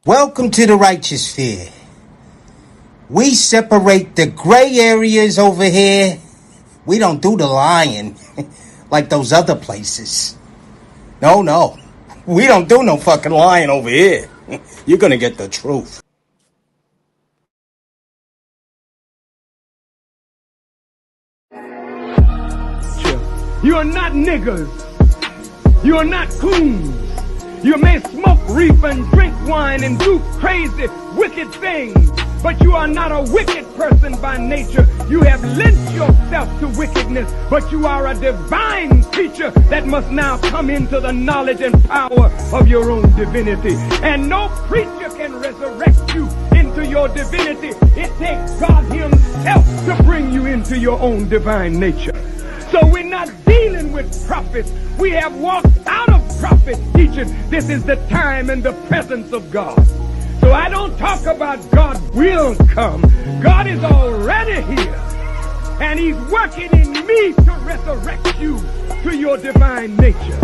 Welcome to the righteous sphere. We separate the gray areas over here. We don't do the lying like those other places. No. We don't do no fucking lying over here. You're gonna get the truth. You are not niggers. You are not coons. You may smoke reef and drink wine and do crazy, wicked things, but you are not a wicked person by nature. You have lent yourself to wickedness, but you are a divine creature that must now come into the knowledge and power of your own divinity. And no preacher can resurrect you into your divinity. It takes God himself to bring you into your own divine nature. So we're not dealing with prophets. We have walked out of prophet teaching. This is the time and the presence of God. So I don't talk about God will come. God is already here. And he's working in me to resurrect you to your divine nature.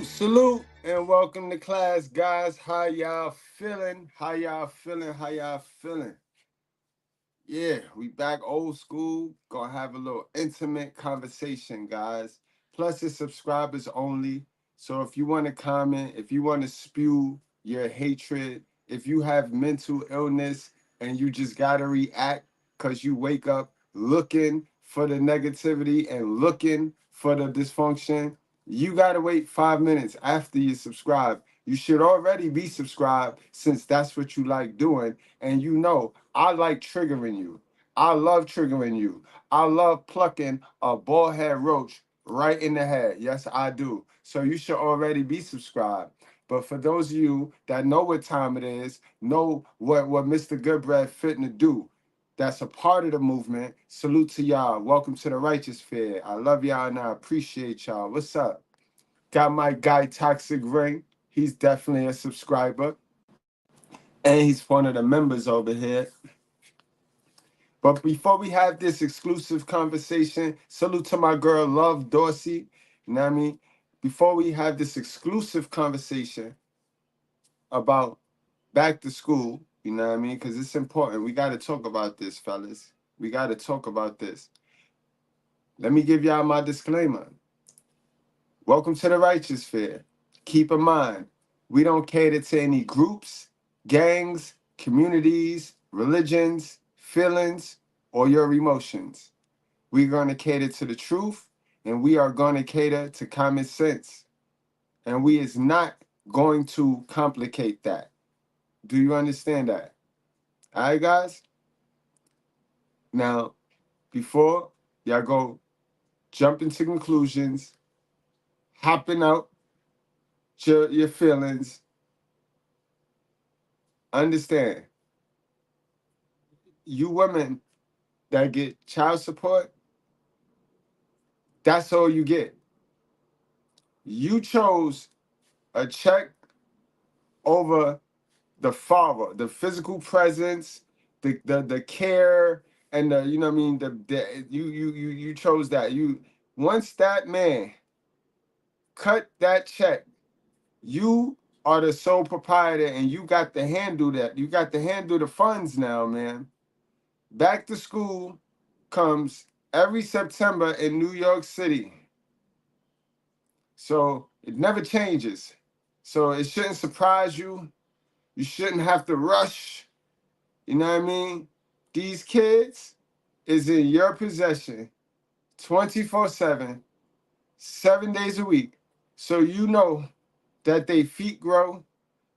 Salute, and welcome to class, guys. How y'all feeling? Yeah, we back old school. Gonna have a little intimate conversation, guys. Plus, it's subscribers only. So if you want to comment, if you want to spew your hatred, if you have mental illness and you just gotta react because you wake up looking for the negativity and looking for the dysfunction, you gotta wait 5 minutes after you subscribe. You should already be subscribed since that's what you like doing. And you know, I like triggering you. I love triggering you. I love plucking a bald head roach right in the head. Yes, I do. So you should already be subscribed. But for those of you that know what time it is, know what Mr. Goodbread fitting to do, that's a part of the movement. Salute to y'all. Welcome to the righteous fair. I love y'all and I appreciate y'all. What's up? Got my guy Toxic Ring. He's definitely a subscriber. And he's one of the members over here. But before we have this exclusive conversation, salute to my girl, Love Dorsey. You know what I mean? Before we have this exclusive conversation about back to school, you know what I mean? Because it's important. We got to talk about this, fellas. We got to talk about this. Let me give y'all my disclaimer. Welcome to the Righteous Fair. Keep in mind, we don't cater to any groups, gangs, communities, religions, feelings, or your emotions. We're going to cater to the truth, and we are going to cater to common sense. And we is not going to complicate that. Do you understand that? All right, guys? Now, before y'all go jump into conclusions, hopping out your feelings, understand, you women that get child support, that's all you get. You chose a check over the father, the physical presence, the care, and the you know what I mean the you chose that. You once that man cut that check, you are the sole proprietor and you got to handle that. You got to handle the funds now, man. Back to school comes every September in New York City. So it never changes. So it shouldn't surprise you. You shouldn't have to rush. You know what I mean? These kids is in your possession 24/7, 7 days a week. So you know that they feet grow.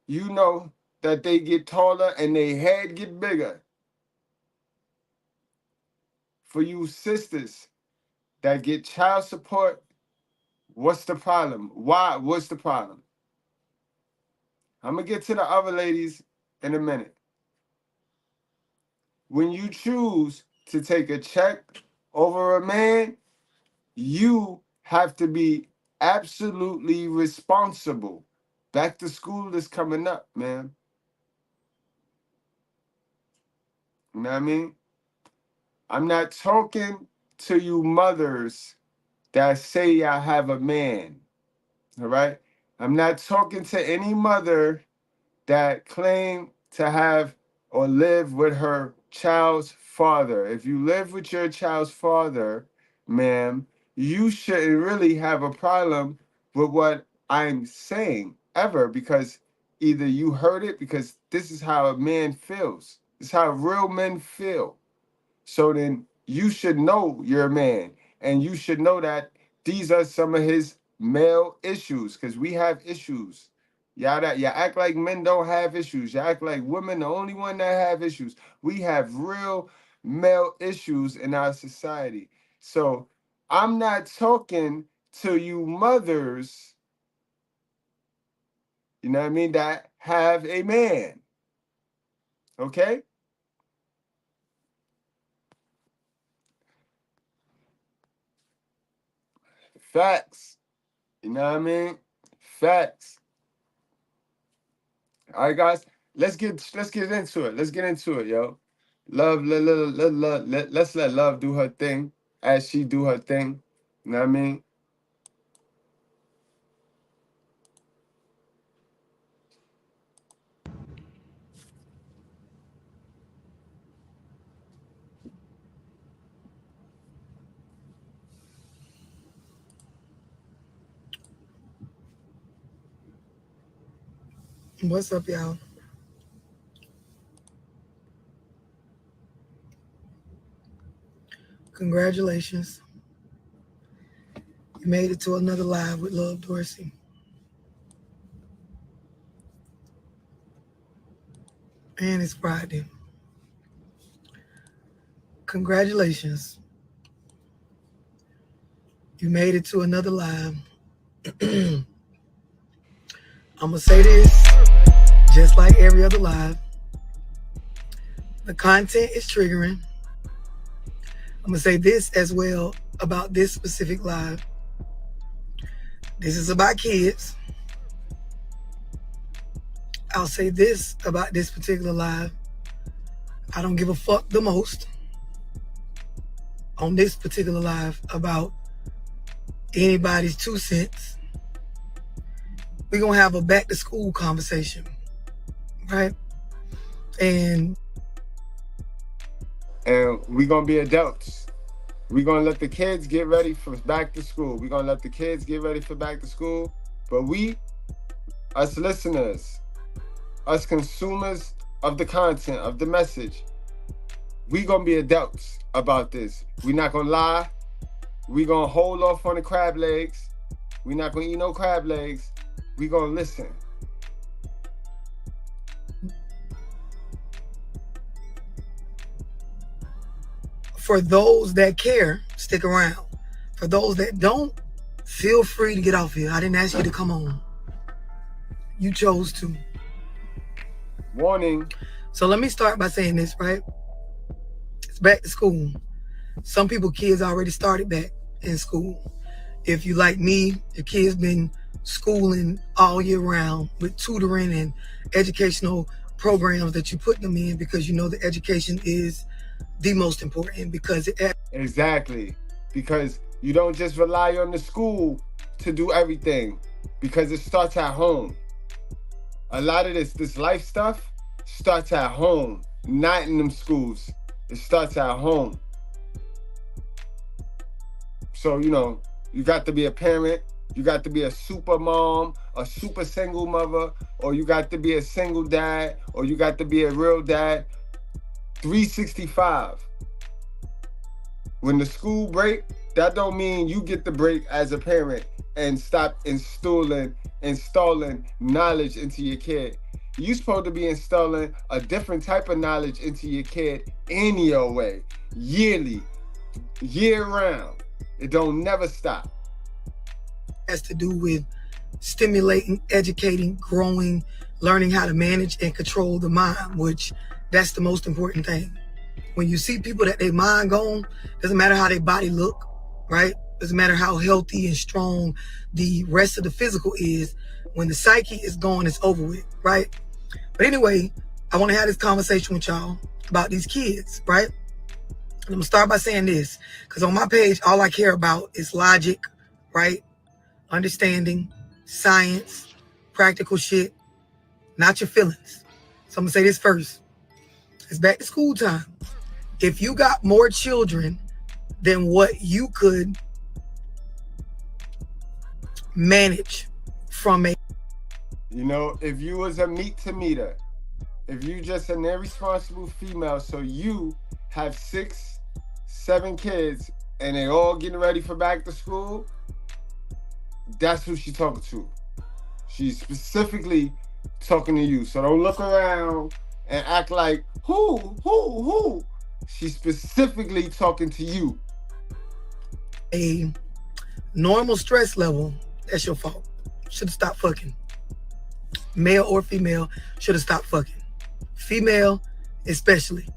You know that they get taller and their head get bigger. For you sisters that get child support, what's the problem? Why? What's the problem? I'm going to get to the other ladies in a minute. When you choose to take a check over a man, you have to be absolutely responsible. Back to school is coming up, man. You know what I mean? I'm not talking to you mothers that say I have a man. All right? I'm not talking to any mother that claim to have or live with her child's father. If you live with your child's father, ma'am, you shouldn't really have a problem with what I'm saying ever, because either you heard it, because this is how a man feels. This is how real men feel. So then you should know you're a man, and you should know that these are some of his male issues, because we have issues. Y'all act like men don't have issues. Y'all act like women the only one that have issues. We have real male issues in our society. So I'm not talking to you mothers, you know what I mean, that have a man. Okay? Facts. You know what I mean? Facts. All right, guys, let's get into it. Let's get into it, yo. Let's let love do her thing as she do her thing. You know what I mean? What's up, y'all? Congratulations. You made it to another live with Love Dorsey. And it's Friday. Congratulations. You made it to another live. I'm going to say this just like every other live. The content is triggering. I'm going to say this as well about this specific live. This is about kids. I'll say this about this particular live. I don't give a fuck the most on this particular live about anybody's 2 cents. We're going to have a back to school conversation, right? And we're going to be adults. We're going to let the kids get ready for back to school. We're going to let the kids get ready for back to school. But we, us listeners, us consumers of the content, of the message, we going to be adults about this. We're not going to lie. We're going to hold off on the crab legs. We're not going to eat no crab legs. We're going to listen. for those that care, stick around. For those that don't, feel free to get off here. I didn't ask you to come on. You chose to. Warning. So let me start by saying this, right? It's back to school. Some people, kids already started back in school. If you like me, your kids been schooling all year round with tutoring and educational programs that you put them in, because you know the education is the most important, because it Exactly. Because you don't just rely on the school to do everything, because it starts at home. A lot of this life stuff starts at home, not in them schools. It starts at home. So, you know, you got to be a parent, you got to be a super mom, a super single mother, or you got to be a single dad, or you got to be a real dad. 365. When the school break, that don't mean you get the break as a parent and stop installing knowledge into your kid. You're supposed to be installing a different type of knowledge into your kid any way, yearly, year round. It don't never stop. Has to do with stimulating, educating, growing, learning how to manage and control the mind, which that's the most important thing. When you see people that their mind gone, doesn't matter how their body look, right? Doesn't matter how healthy and strong the rest of the physical is. When the psyche is gone, it's over with, right? But anyway, I want to have this conversation with y'all about these kids, right? I'm going to start by saying this, because on my page, all I care about is logic, right? Understanding, science, practical shit, not your feelings. So I'm going to say this first. It's back to school time. If you got more children than what you could manage from a... You know, if you was a meat to meter, if you just an irresponsible female, so you have 6, 7 kids and they all getting ready for back to school, that's who she's talking to. She's specifically talking to you. So don't look around and act like, who? She's specifically talking to you. A normal stress level, that's your fault. Should have stopped fucking. Male or female, should have stopped fucking. Female, especially.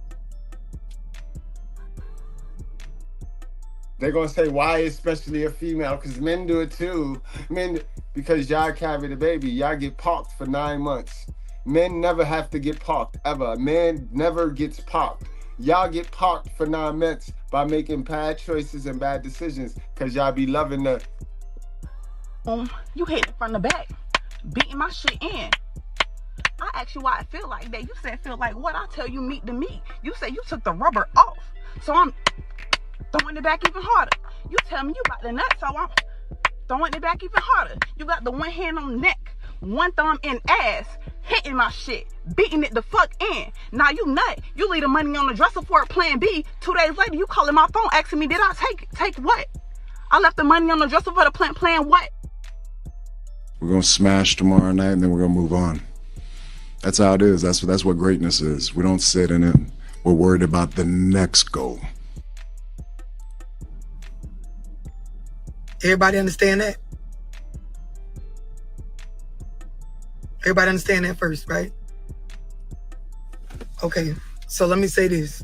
They're going to say, why especially a female? Because men do it too. Men, because y'all carry the baby. Y'all get parked for 9 months. Men never have to get parked, ever. A man never gets parked. Y'all get parked for 9 months by making bad choices and bad decisions because y'all be loving the... You hit it from the back, beating my shit in. I asked you why I feel like that. You said feel like what? I tell you meat to meat. You said you took the rubber off. So I'm throwing it back even harder. You tell me you got the nut, so I'm throwing it back even harder. You got the one hand on the neck, one thumb in ass, hitting my shit, beating it the fuck in. Now you nut. You leave the money on the dresser for plan B. 2 days later, you calling my phone asking me, did I take what? I left the money on the dresser for the plan what? We're going to smash tomorrow night and then we're going to move on. That's how it is. That's what greatness is. We don't sit in it. We're worried about the next goal. Everybody understand that? Everybody understand that first, right? Okay, so let me say this.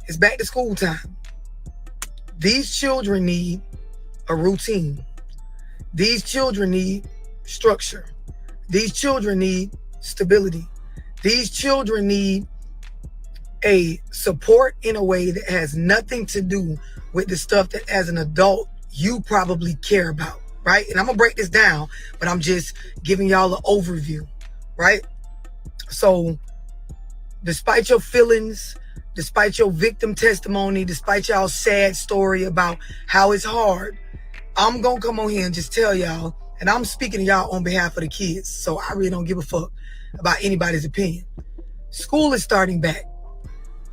It's back to school time. These children need a routine. These children need structure. These children need stability. These children need a support in a way that has nothing to do with the stuff that as an adult you probably care about, right? And I'm gonna break this down, but I'm just giving y'all an overview, right? So despite your feelings, despite your victim testimony, despite y'all's sad story about how it's hard, I'm gonna come on here and just tell y'all, and I'm speaking to y'all on behalf of the kids, so I really don't give a fuck about anybody's opinion. School is starting back.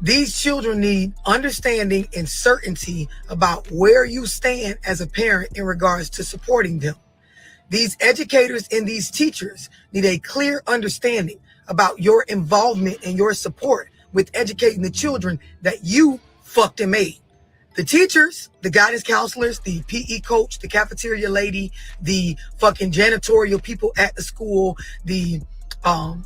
These children need understanding and certainty about where you stand as a parent in regards to supporting them. These educators and these teachers need a clear understanding about your involvement and your support with educating the children that you fucked and made. The teachers, the guidance counselors, the PE coach, the cafeteria lady, the fucking janitorial people at the school, the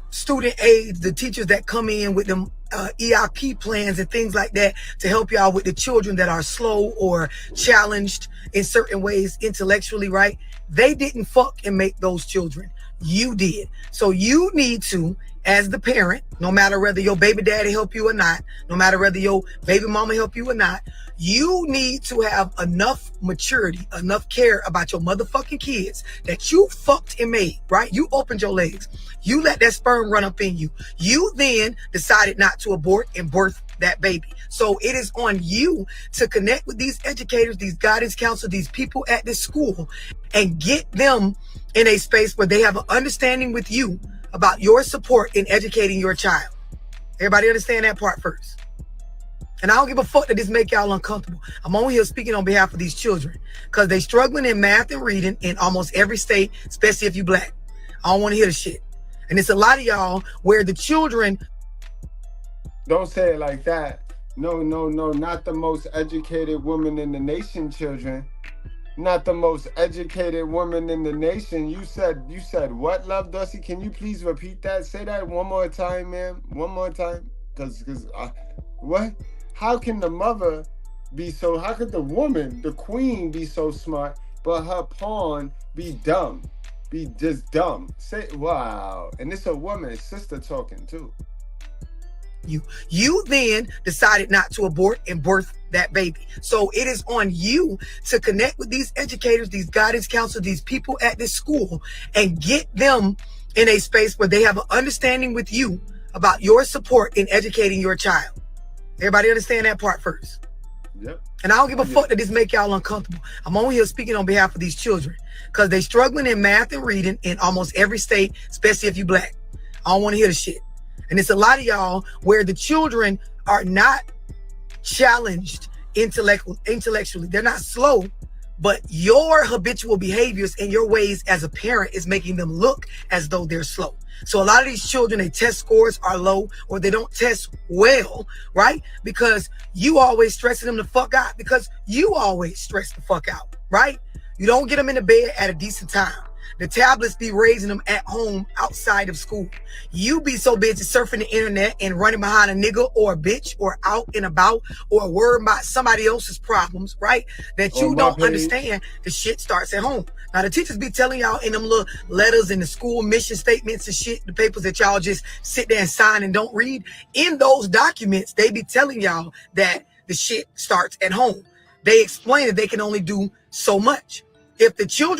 student aides, the teachers that come in with them EIP plans and things like that to help y'all with the children that are slow or challenged in certain ways intellectually, right? They didn't fuck and make those children. You did. So you need to, as the parent, no matter whether your baby daddy help you or not, no matter whether your baby mama help you or not, you need to have enough maturity, enough care about your motherfucking kids that you fucked and made, right? You opened your legs. You let that sperm run up in you. You then decided not to abort and birth that baby. So it is on you to connect with these educators, these guidance counselors, these people at this school, and get them in a space where they have an understanding with you about your support in educating your child. Everybody understand that part first? And I don't give a fuck that this make y'all uncomfortable. I'm on here speaking on behalf of these children because they struggling in math and reading in almost every state, especially if you black. I don't want to hear the shit. And it's a lot of y'all where the children... Don't say it like that. No, not the most educated woman in the nation, children. Not the most educated woman in the nation. You said what, Love Dorsey? Can you please repeat that? Say that one more time, ma'am. One more time. Cause what? How can the mother be so? How could the woman, the queen, be so smart, but her pawn be dumb? Be just dumb. Say wow. And it's a woman, sister talking too. You then decided not to abort and birth that baby. So it is on you to connect with these educators, these guidance counselors, these people at this school, and get them in a space where they have an understanding with you about your support in educating your child. Everybody understand that part first? Yep. And I don't give a fuck that this make y'all uncomfortable. I'm on here speaking on behalf of these children because they struggling in math and reading in almost every state, especially if you black. I don't want to hear the shit. And it's a lot of y'all where the children are not challenged intellectually. They're not slow, but your habitual behaviors and your ways as a parent is making them look as though they're slow. So a lot of these children, their test scores are low or they don't test well, right? Because you always stressing them the fuck out because you always stress the fuck out, right? You don't get them in the bed at a decent time. The tablets be raising them at home outside of school. You be so busy surfing the internet and running behind a nigga or a bitch or out and about or worrying about somebody else's problems, right? That you don't understand the shit starts at home. Now the teachers be telling y'all in them little letters in the school mission statements and shit, the papers that y'all just sit there and sign and don't read. In those documents, they be telling y'all that the shit starts at home. They explain that they can only do so much. If the child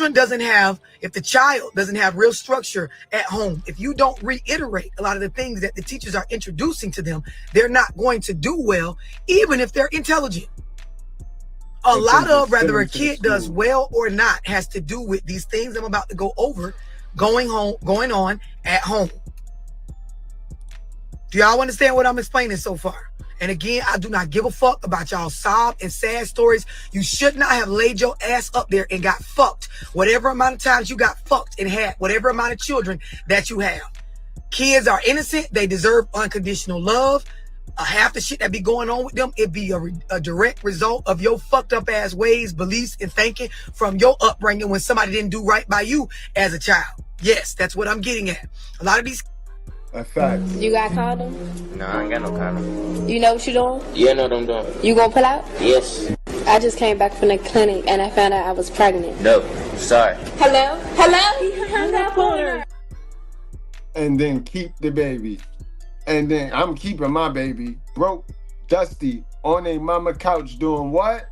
doesn't have real structure at home, if you don't reiterate a lot of the things that the teachers are introducing to them, they're not going to do well, even if they're intelligent. A lot of whether a kid does well or not has to do with these things I'm about to go over going on at home. Do y'all understand what I'm explaining so far? And again, I do not give a fuck about y'all sob and sad stories. You should not have laid your ass up there and got fucked. Whatever amount of times you got fucked and had whatever amount of children that you have. Kids are innocent. They deserve unconditional love. Half the shit that be going on with them, it be a direct result of your fucked up ass ways, beliefs, and thinking from your upbringing when somebody didn't do right by you as a child. Yes, that's what I'm getting at. A lot of these... A fact. You got condom? No, I ain't got no condom. You know what you doing? Yeah, I know what I'm doing. You gonna pull out? Yes. I just came back from the clinic and I found out I was pregnant. No, I'm sorry. Hello? He hung up on her. And then keep the baby. And then I'm keeping my baby. Broke, dusty, on their mama couch doing what?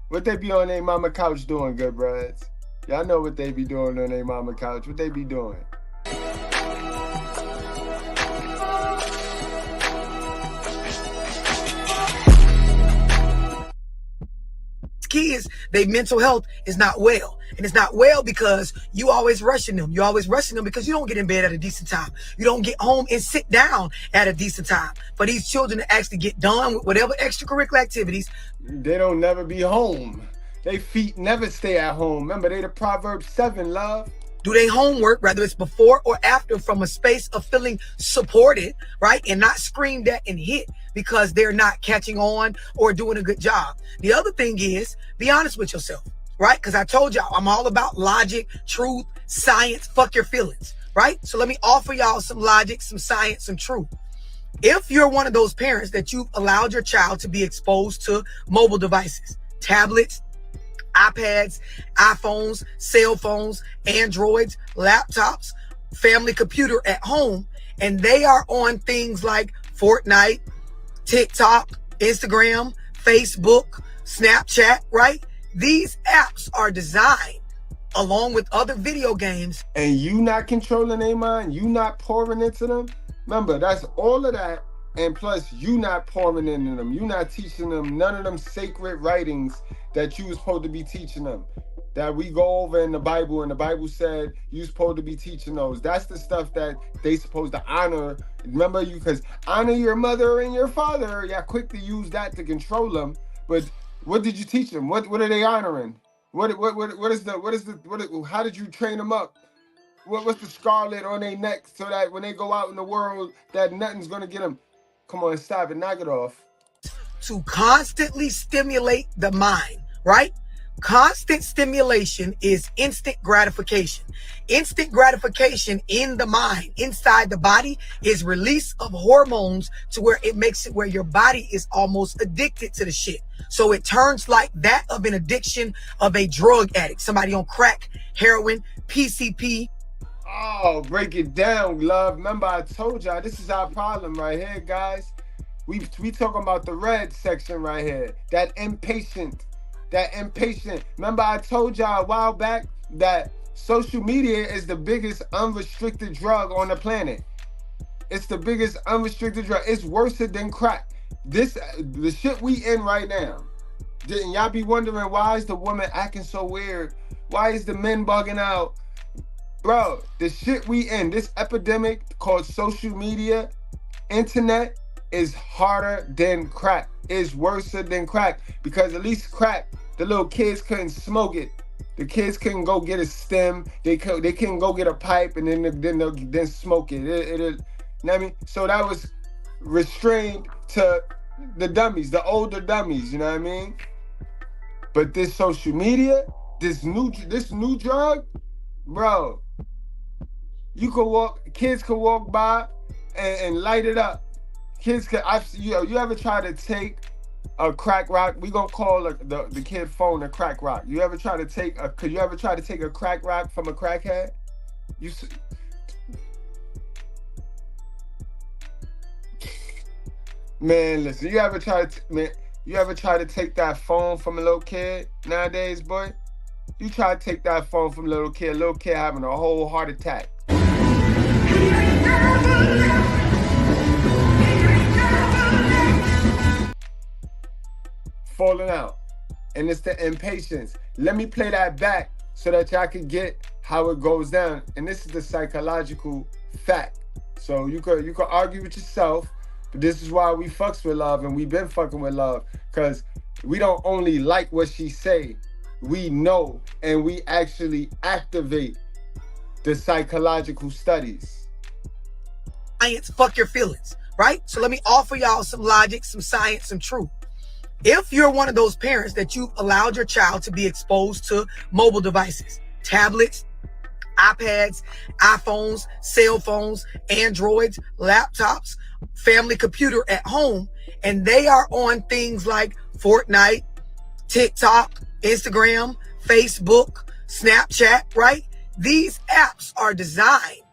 What they be on their mama couch doing, good brads? Y'all know what they be doing on their mama couch. What they be doing? Kids, their mental health is not well. And it's not well because you always rushing them. You always rushing them because you don't get in bed at a decent time. You don't get home and sit down at a decent time. For these children to actually get done with whatever extracurricular activities. They don't never be home. They feet never stay at home. Remember, they the Proverbs 7, love. Do their homework, whether it's before or after, from a space of feeling supported, right? And not screamed at and hit because they're not catching on or doing a good job. The other thing is, be honest with yourself, right? Because I told y'all, I'm all about logic, truth, science, fuck your feelings, right? So let me offer y'all some logic, some science, some truth. If you're one of those parents that you've allowed your child to be exposed to mobile devices, tablets, iPads, iPhones, cell phones, Androids, laptops, family computer at home, and they are on things like Fortnite, TikTok, Instagram, Facebook, Snapchat, right? These apps are designed along with other video games. And you not controlling their mind, you not pouring into them. Remember, that's all of that. And plus, you not pouring into them. You not teaching them none of them sacred writings that you was supposed to be teaching them. That we go over in the Bible, and the Bible said you supposed to be teaching those. That's the stuff that they supposed to honor. Remember, you because honor your mother and your father. Yeah, quick to use that to control them. But what did you teach them? What are they honoring? How did you train them up? What's the scarlet on their neck so that when they go out in the world, that nothing's gonna get them? Come on, stop it, knock it off. to constantly stimulate the mind, right? Constant stimulation is instant gratification. Instant gratification in the mind, inside the body, is release of hormones to where it makes it where your body is almost addicted to the shit. So it turns like that of an addiction of a drug addict, somebody on crack, heroin, PCP. Oh, break it down, love. Remember, I told y'all this is our problem right here, guys. We talking about the red section right here. That impatient. Remember, I told y'all a while back that social media is the biggest unrestricted drug on the planet. It's the biggest unrestricted drug. It's worse than crack. The shit we in right now. Didn't y'all be wondering why is the woman acting so weird? Why is the men bugging out? Bro, the shit we in, this epidemic called social media, internet, is harder than crack. Is worse than crack, because at least crack, the little kids couldn't smoke it. The kids couldn't go get a stem. They couldn't go get a pipe and then smoke it. You know what I mean? So that was restrained to the dummies, the older dummies. You know what I mean? But this social media, this new drug, bro. Kids could walk by and light it up. Kids could, you ever try to take a crack rock? We gonna call the kid phone a crack rock. Could you ever try to take a crack rock from a crackhead? Man, listen, you ever try to take that phone from a little kid nowadays, boy? You try to take that phone from a little kid having a whole heart attack. Falling out. And it's the impatience. Let me play that back so that y'all can get how it goes down. And this is the psychological fact. So you could argue with yourself, but this is why we fucks with love, and we've been fucking with love, because we don't only like what she say, we know, and we actually activate the psychological studies. Science, fuck your feelings, right? So let me offer y'all some logic, some science, some truth. If you're one of those parents that you've allowed your child to be exposed to mobile devices, tablets, iPads, iPhones, cell phones, Androids, laptops, family computer at home, and they are on things like Fortnite, TikTok, Instagram, Facebook, Snapchat, right? These apps are designed,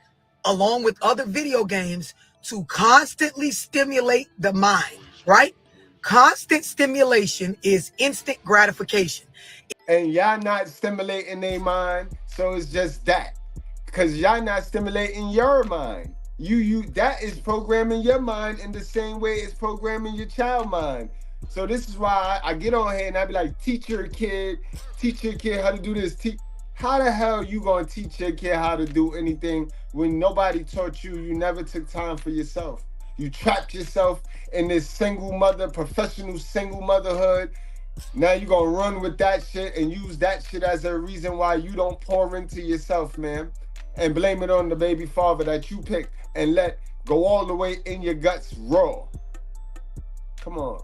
along with other video games, to constantly stimulate the mind, right? Constant stimulation is instant gratification. And y'all not stimulating their mind, so it's just that. Because y'all not stimulating your mind. That is programming your mind in the same way it's programming your child mind. So this is why I get on here and I be like, teach your kid how to do this. How the hell you gonna teach your kid how to do anything when nobody taught you? You never took time for yourself. You trapped yourself in this professional single motherhood. Now you gonna run with that shit and use that shit as a reason why you don't pour into yourself, man. And blame it on the baby father that you picked and let go all the way in your guts raw. Come on.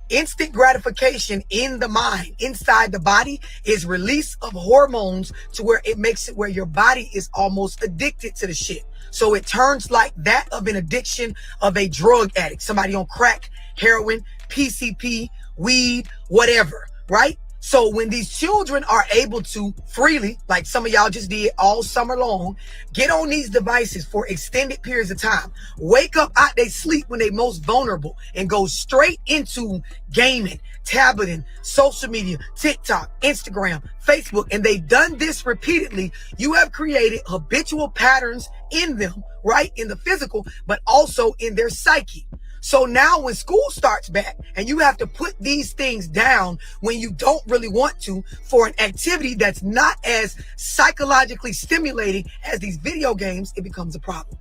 Instant gratification in the mind, inside the body, is release of hormones to where it makes it where your body is almost addicted to the shit. So it turns like that of an addiction of a drug addict, somebody on crack, heroin, PCP, weed, whatever, right? So when these children are able to freely, like some of y'all just did all summer long, get on these devices for extended periods of time, wake up out they sleep when they most vulnerable, and go straight into gaming, tableting, social media, TikTok, Instagram, Facebook, and they've done this repeatedly, you have created habitual patterns in them, right? In the physical, but also in their psyche. So now when school starts back and you have to put these things down when you don't really want to for an activity that's not as psychologically stimulating as these video games, it becomes a problem.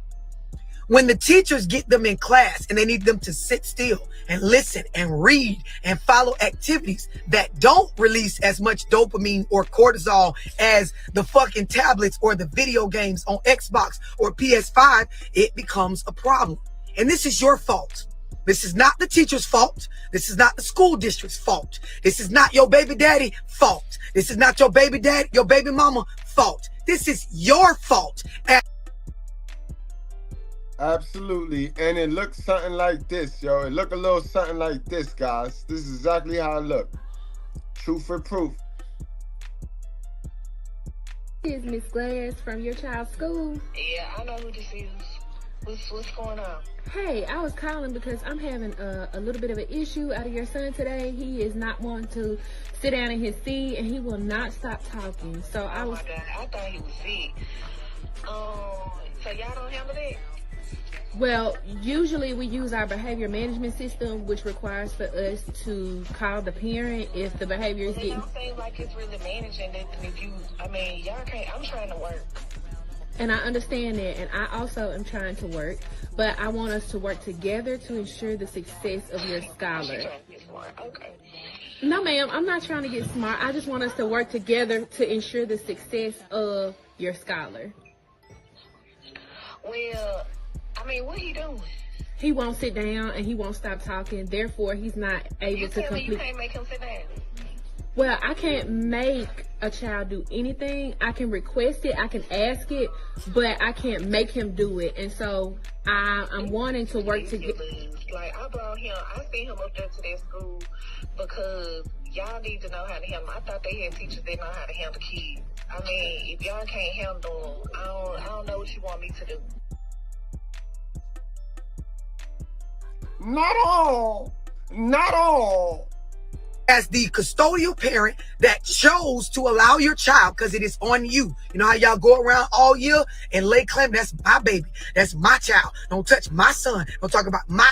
When the teachers get them in class and they need them to sit still and listen and read and follow activities that don't release as much dopamine or cortisol as the fucking tablets or the video games on Xbox or PS5, it becomes a problem. And this is your fault. This is not the teacher's fault. This is not the school district's fault. This is not your baby daddy fault. This is not your baby daddy, your baby mama fault. This is your fault. Absolutely. And it looks something like this, yo. It look a little something like this, guys. This is exactly how it look. Truth for proof. This is Miss Glass from your child's school. Yeah, I know who this is. What's going on? Hey, I was calling because I'm having a little bit of an issue out of your son today. He is not wanting to sit down in his seat, and he will not stop talking. So I was... Oh my God, I thought he was sick. So y'all don't handle that? Well, usually we use our behavior management system, which requires for us to call the parent if the behavior is getting... It don't seem like it's really managing that if you... I mean, y'all can't... I'm trying to work. And I understand that, and I also am trying to work, but I want us to work together to ensure the success of your scholar. She's trying to get smart. Okay. No, ma'am, I'm not trying to get smart. I just want us to work together to ensure the success of your scholar. Well, I mean, what he doing? He won't sit down and he won't stop talking. Therefore, he's not able to complete. You can't make him sit down. Well, I can't make a child do anything. I can request it, I can ask it, but I can't make him do it. And so I'm wanting to work together. Like, I brought him, I sent him up there to that school because y'all need to know how to handle them. I thought they had teachers that know how to handle kids. I mean, if y'all can't handle them, I don't know what you want me to do. Not all. Not all. As the custodial parent that chose to allow your child, because it is on you. You know how y'all go around all year and lay claim, that's my baby, that's my child. Don't touch my son. Don't talk about my...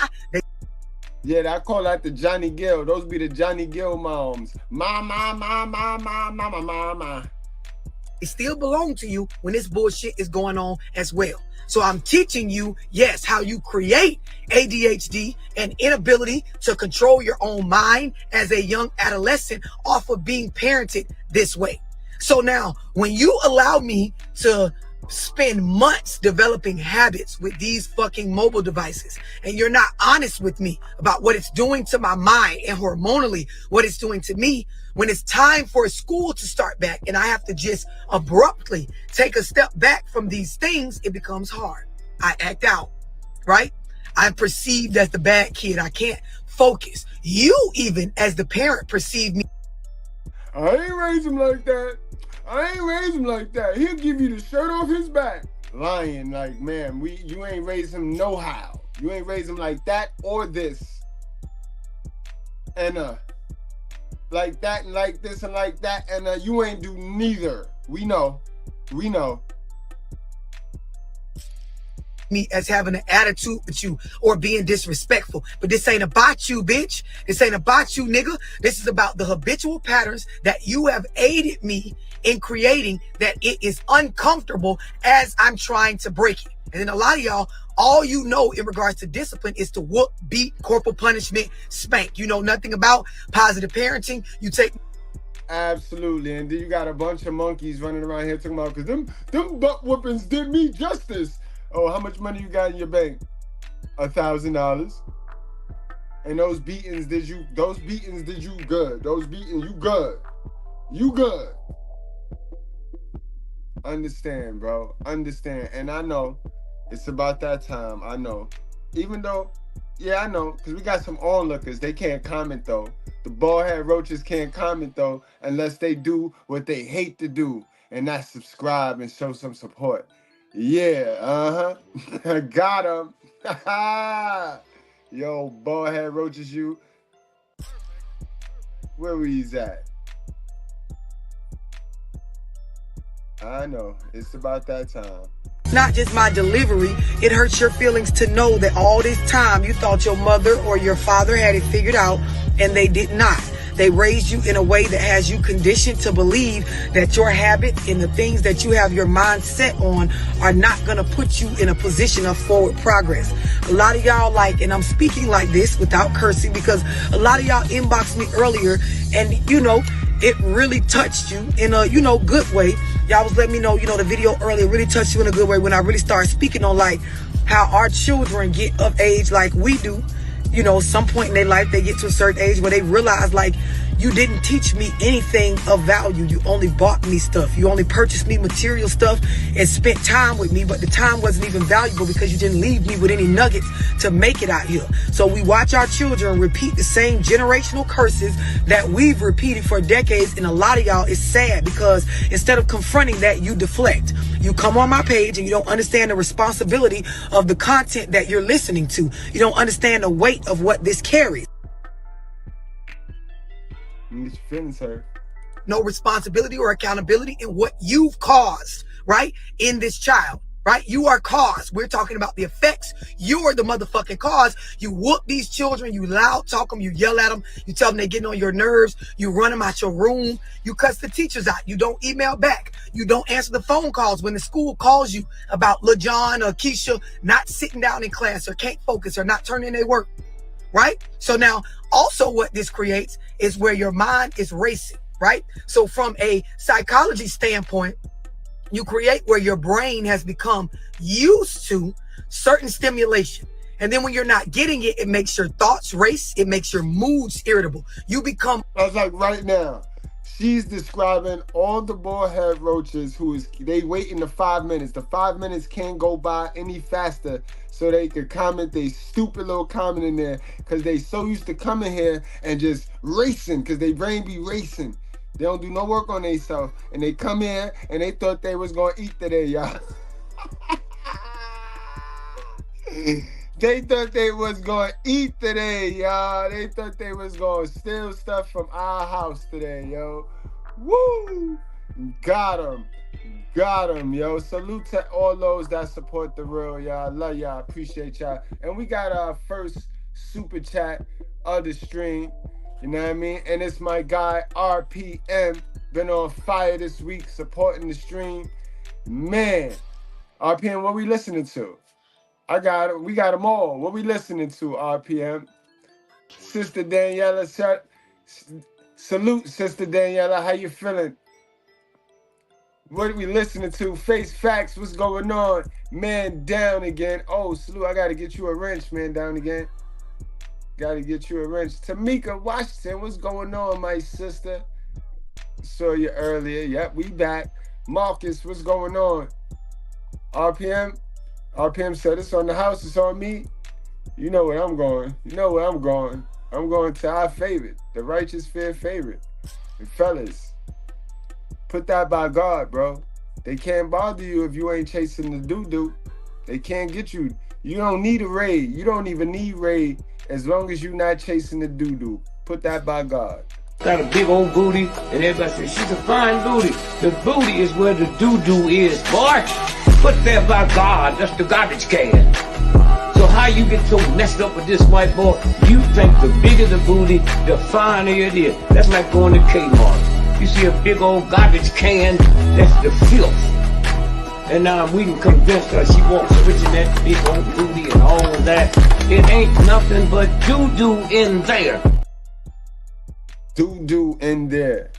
Yeah, I call that the Johnny Gill. Those be the Johnny Gill moms. Ma. It still belong to you when this bullshit is going on as well. So I'm teaching you, yes, how you create ADHD and inability to control your own mind as a young adolescent off of being parented this way. So now, when you allow me to spend months developing habits with these fucking mobile devices, and you're not honest with me about what it's doing to my mind and hormonally what it's doing to me, when it's time for school to start back and I have to just abruptly take a step back from these things, it becomes hard. I act out, right? I'm perceived as the bad kid. I can't focus. You even as the parent perceive me. I ain't raise him like that. I ain't raise him like that. He'll give you the shirt off his back. Lying like, man, you ain't raise him no how. You ain't raise him like that or this. And like that and like this and like that, and you ain't do neither. We know. Me as having an attitude with you or being disrespectful, but this ain't about you, bitch. This ain't about you, nigga. This is about the habitual patterns that you have aided me in creating, that it is uncomfortable as I'm trying to break it. And then a lot of y'all, all you know in regards to discipline is to whoop, beat, corporal punishment, spank. You know nothing about positive parenting. You take... Absolutely. And then you got a bunch of monkeys running around here talking about, because them butt whoopings did me justice. Oh, how much money you got in your bank? $1,000. And those beatings did you good. Those beatings, you good. You good. Understand, bro. Understand. And I know it's about that time. I know. Even though, yeah, I know, because we got some onlookers. They can't comment, though. The bald-head roaches can't comment, though, unless they do what they hate to do, and that's subscribe and show some support. Yeah, got him. Yo, bald-head roaches, you. Where we's at? I know. It's about that time. Not just my delivery, it hurts your feelings to know that all this time you thought your mother or your father had it figured out, and they did not. They raised you in a way that has you conditioned to believe that your habits and the things that you have your mind set on are not going to put you in a position of forward progress. A lot of y'all and I'm speaking like this without cursing, because a lot of y'all inboxed me earlier and, it really touched you in a, good way. Y'all was letting me know, the video earlier really touched you in a good way when I really started speaking on how our children get of age like we do. you know, some point in their life, they get to a certain age where they realize, like, you didn't teach me anything of value. You only bought me stuff. You only purchased me material stuff and spent time with me, but the time wasn't even valuable because you didn't leave me with any nuggets to make it out here. So we watch our children repeat the same generational curses that we've repeated for decades, and a lot of y'all is sad because instead of confronting that, you deflect. You come on my page and you don't understand the responsibility of the content that you're listening to. You don't understand the weight of what this carries. Your feelings hurt. No responsibility or accountability in what you've caused, right? In this child, right? You are cause. We're talking about the effects. You're the motherfucking cause. You whoop these children. You loud talk them. You yell at them. You tell them they're getting on your nerves. You run them out your room. You cuss the teachers out. You don't email back. You don't answer the phone calls when the school calls you about LaJohn or Keisha not sitting down in class or can't focus or not turning in their work. Right? So now also what this creates is where your mind is racing, right? So from a psychology standpoint, you create where your brain has become used to certain stimulation. And then when you're not getting it, it makes your thoughts race. It makes your moods irritable. You become... That's like right now. She's describing all the bullhead roaches they waiting the 5 minutes. The 5 minutes can't go by any faster so they could comment they stupid little comment in there because they so used to coming here and just racing because their brain be racing. They don't do no work on themselves. And they come here and they thought they was going to eat today, y'all. They thought they was going to eat today, y'all. They thought they was going to steal stuff from our house today, yo. Woo! Got them. Got them, yo. Salute to all those that support the real, y'all. Love y'all. Appreciate y'all. And we got our first super chat of the stream. You know what I mean? And it's my guy, RPM. Been on fire this week, supporting the stream. Man, RPM, what we listening to? We got them all. What we listening to, RPM? Sister Daniela, salute, Sister Daniela. How you feeling? What are we listening to? Face Facts, what's going on? Man down again. Oh, salute, I got to get you a wrench, man down again. Got to get you a wrench. Tamika Washington, what's going on, my sister? Saw you earlier. Yep, we back. Marcus, what's going on? RPM said it's on the house, it's on me. You know where I'm going. You know where I'm going. I'm going to our favorite, the righteous fair favorite. And fellas, put that by God, bro. They can't bother you if you ain't chasing the doo-doo. They can't get you. You don't need a raid. You don't even need raid as long as you're not chasing the doo-doo. Put that by God. Got a big old booty, and everybody says, she's a fine booty. The booty is where the doo-doo is, boy. Put there by God, that's the garbage can. So how you get so messed up with this white boy? You think the bigger the booty, the finer it is. That's like going to Kmart. You see a big old garbage can, that's the filth. And now we can convince her she wants switching that big old booty and all of that. It ain't nothing but doo-doo in there. Doo-doo in there.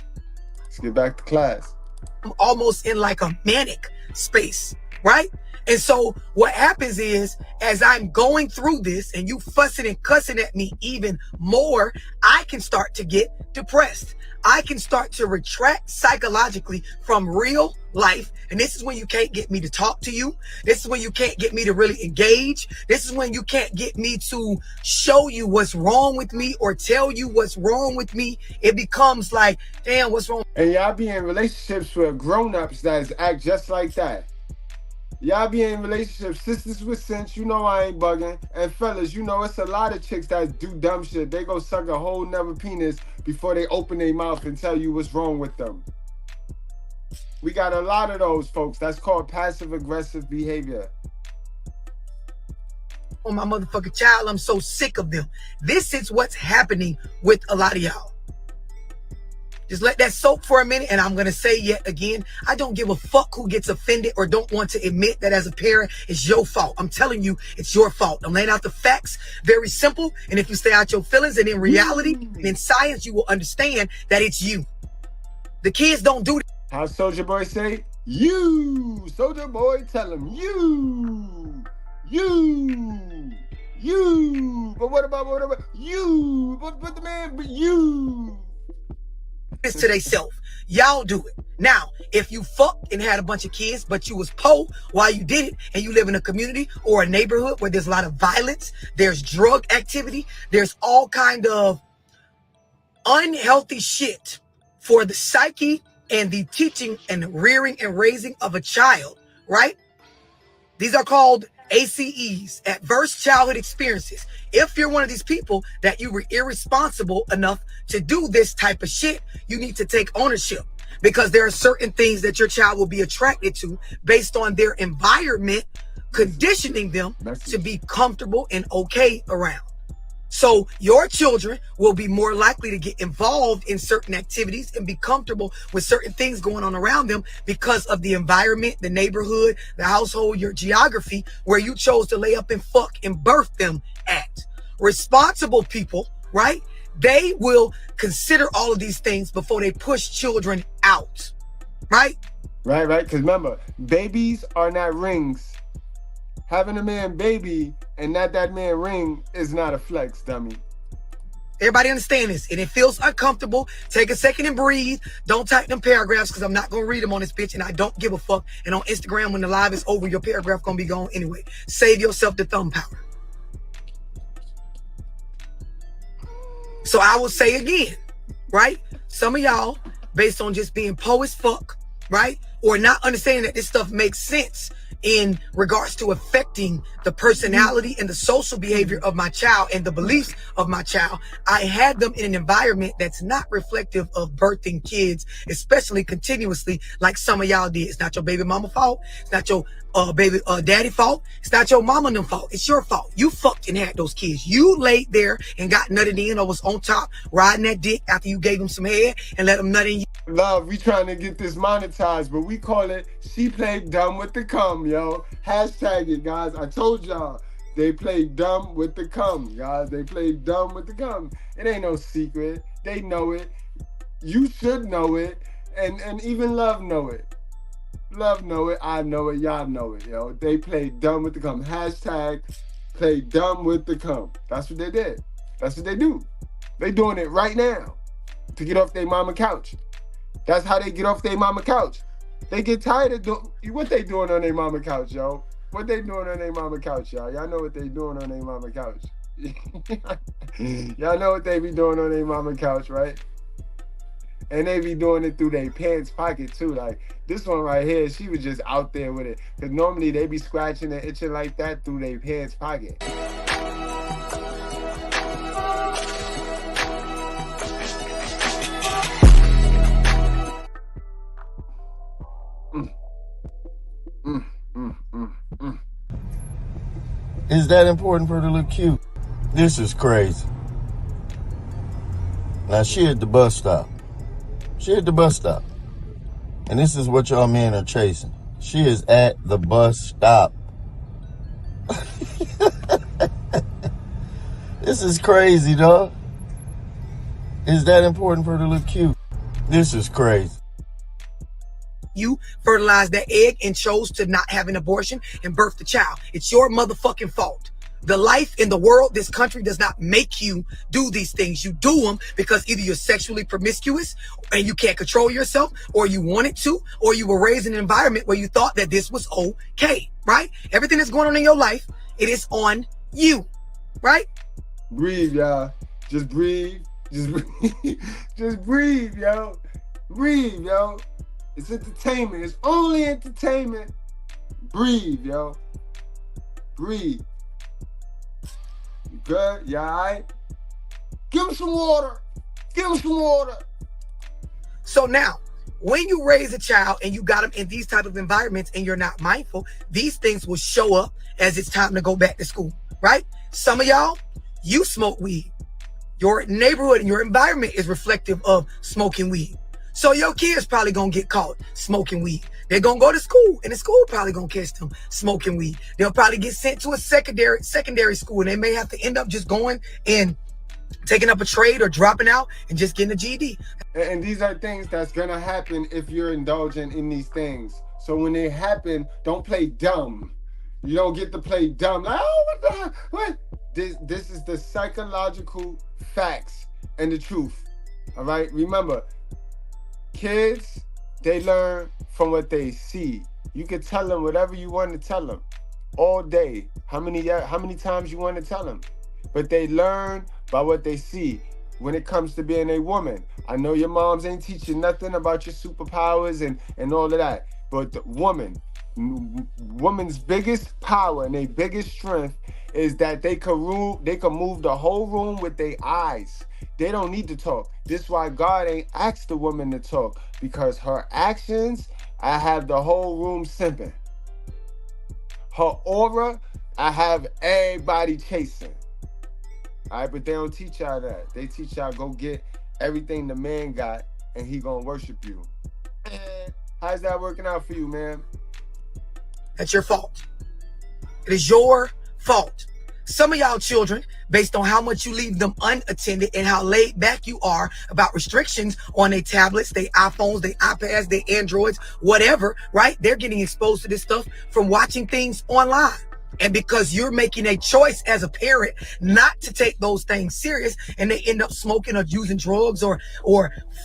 Let's get back to class. I'm almost in like a manic space, right? And so what happens is, as I'm going through this and you fussing and cussing at me even more, I can start to get depressed. I can start to retract psychologically from real life. And this is when you can't get me to talk to you. This is when you can't get me to really engage. This is when you can't get me to show you what's wrong with me or tell you what's wrong with me. It becomes like, damn, what's wrong? And y'all be in relationships with grown-ups that act just like that. Y'all be in relationships, sisters with sense, you know I ain't bugging. And fellas, you know it's a lot of chicks that do dumb shit. They go suck a whole nother penis before they open their mouth and tell you what's wrong with them. We got a lot of those folks. That's called passive-aggressive behavior. Oh, my motherfucking child, I'm so sick of them. This is what's happening with a lot of y'all. Just let that soak for a minute, and I'm going to say yet again, I don't give a fuck who gets offended or don't want to admit that as a parent, it's your fault. I'm telling you, it's your fault. I'm laying out the facts, very simple, and if you stay out your feelings, and in reality, in science, you will understand that it's you. The kids don't do that. How Soulja Boy say? You! Soulja Boy tell him, you! You. But what about you? But the man, but you. This to theyself. Y'all do it. Now, if you fucked and had a bunch of kids, but you was poor while you did it, and you live in a community or a neighborhood where there's a lot of violence, there's drug activity, there's all kind of unhealthy shit for the psyche and the teaching and rearing and raising of a child, right? These are called ACEs, adverse childhood experiences. If you're one of these people that you were irresponsible enough to do this type of shit, you need to take ownership, because there are certain things that your child will be attracted to based on their environment, conditioning them to be comfortable and okay around. So your children will be more likely to get involved in certain activities and be comfortable with certain things going on around them because of the environment, the neighborhood, the household, your geography, where you chose to lay up and fuck and birth them at. Responsible people, right? They will consider all of these things before they push children out, right? Right. Because remember, babies are not rings. Having a man baby and not that man ring is not a flex, dummy. Everybody understand this, and it feels uncomfortable. Take a second and breathe. Don't type them paragraphs, because I'm not going to read them on this bitch, and I don't give a fuck. And on Instagram, when the live is over, your paragraph going to be gone anyway. Save yourself the thumb power. So I will say again, right? Some of y'all, based on just being poor as fuck, right? Or not understanding that this stuff makes sense in regards to affecting the personality and the social behavior of my child and the beliefs of my child, I had them in an environment that's not reflective of birthing kids, especially continuously, like some of y'all did. It's not your baby mama fault. It's not your baby daddy fault. It's not your mama and them fault. It's your fault. You fucked and had those kids. You laid there and got nutted in, or was on top riding that dick after you gave them some head and let them nut in you. Love, we trying to get this monetized, but we call it She Played Dumb with the Cum, yo. Hashtag it, guys. I told y'all, they played dumb with the cum, guys. They played dumb with the cum. It ain't no secret. They know it. You should know it. And even Love know it. Love know it. I know it. Y'all know it, yo. They played dumb with the cum. Hashtag play dumb with the cum. That's what they did. That's what they do. They doing it right now to get off their mama couch. That's how they get off their mama couch. They get tired of doing what they doing on their mama couch, yo. What they doing on their mama couch, y'all. Y'all know what they doing on their mama couch. Y'all know what they be doing on their mama couch, right? And they be doing it through their pants pocket too. Like this one right here, she was just out there with it. Because normally they be scratching and itching like that through their pants pocket. Is that important for her to look cute? This is crazy. Now she at the bus stop. She at the bus stop. And this is what y'all men are chasing. She is at the bus stop. This is crazy, dog. Is that important for her to look cute? This is crazy. You fertilized that egg and chose to not have an abortion and birth the child. It's your motherfucking fault. The life in the world, this country does not make you do these things. You do them because either you're sexually promiscuous and you can't control yourself, or you wanted to, or you were raised in an environment where you thought that this was okay, right? Everything that's going on in your life, it is on you, right? Breathe, y'all. Just breathe. Just breathe. Just breathe, yo. Breathe, yo. It's entertainment. It's only entertainment. Breathe, yo. Breathe. You good? You all right? Give him some water. Give him some water. So now, when you raise a child and you got them in these type of environments and you're not mindful, these things will show up as it's time to go back to school, right? Some of y'all, you smoke weed. Your neighborhood and your environment is reflective of smoking weed. So your kids probably gonna get caught smoking weed. They're gonna go to school, and the school probably gonna catch them smoking weed. They'll probably get sent to a secondary school, and they may have to end up just going and taking up a trade or dropping out and just getting a GED. And these are things that's gonna happen if you're indulging in these things. So when they happen, don't play dumb. You don't get to play dumb. Like, oh, what the? What? This is the psychological facts and the truth. All right. Remember, kids, they learn from what they see. You can tell them whatever you want to tell them all day. How many times you want to tell them? But they learn by what they see. When it comes to being a woman, I know your moms ain't teaching nothing about your superpowers and all of that. But the woman's biggest power and their biggest strength is that they can move the whole room with their eyes. They don't need to talk. This is why God ain't asked the woman to talk, because her actions, I have the whole room simping. Her aura, I have everybody chasing. All right, but they don't teach y'all that. They teach y'all go get everything the man got and he gonna worship you. How's that working out for you, man? That's your fault. It is your fault. Some of y'all children, based on how much you leave them unattended and how laid back you are about restrictions on their tablets, their iPhones, their iPads, their Androids, whatever, right? They're getting exposed to this stuff from watching things online. And because you're making a choice as a parent not to take those things serious, and they end up smoking or using drugs or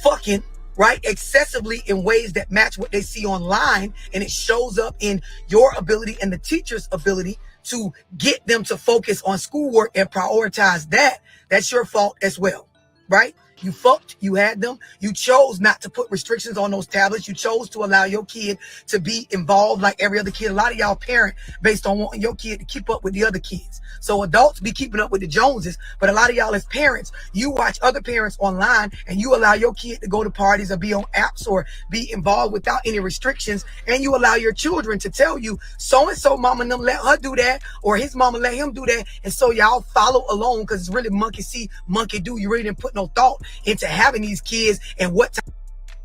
fucking, right, excessively in ways that match what they see online, and it shows up in your ability and the teacher's ability to get them to focus on schoolwork and prioritize that, that's your fault as well, right? You fucked, you had them, you chose not to put restrictions on those tablets, you chose to allow your kid to be involved like every other kid. A lot of y'all parent based on wanting your kid to keep up with the other kids. So adults be keeping up with the Joneses, but a lot of y'all as parents, you watch other parents online and you allow your kid to go to parties or be on apps or be involved without any restrictions, and you allow your children to tell you, so-and-so mama and them let her do that, or his mama let him do that, and so y'all follow along because it's really monkey see, monkey do. You really didn't put no thought into having these kids and what time.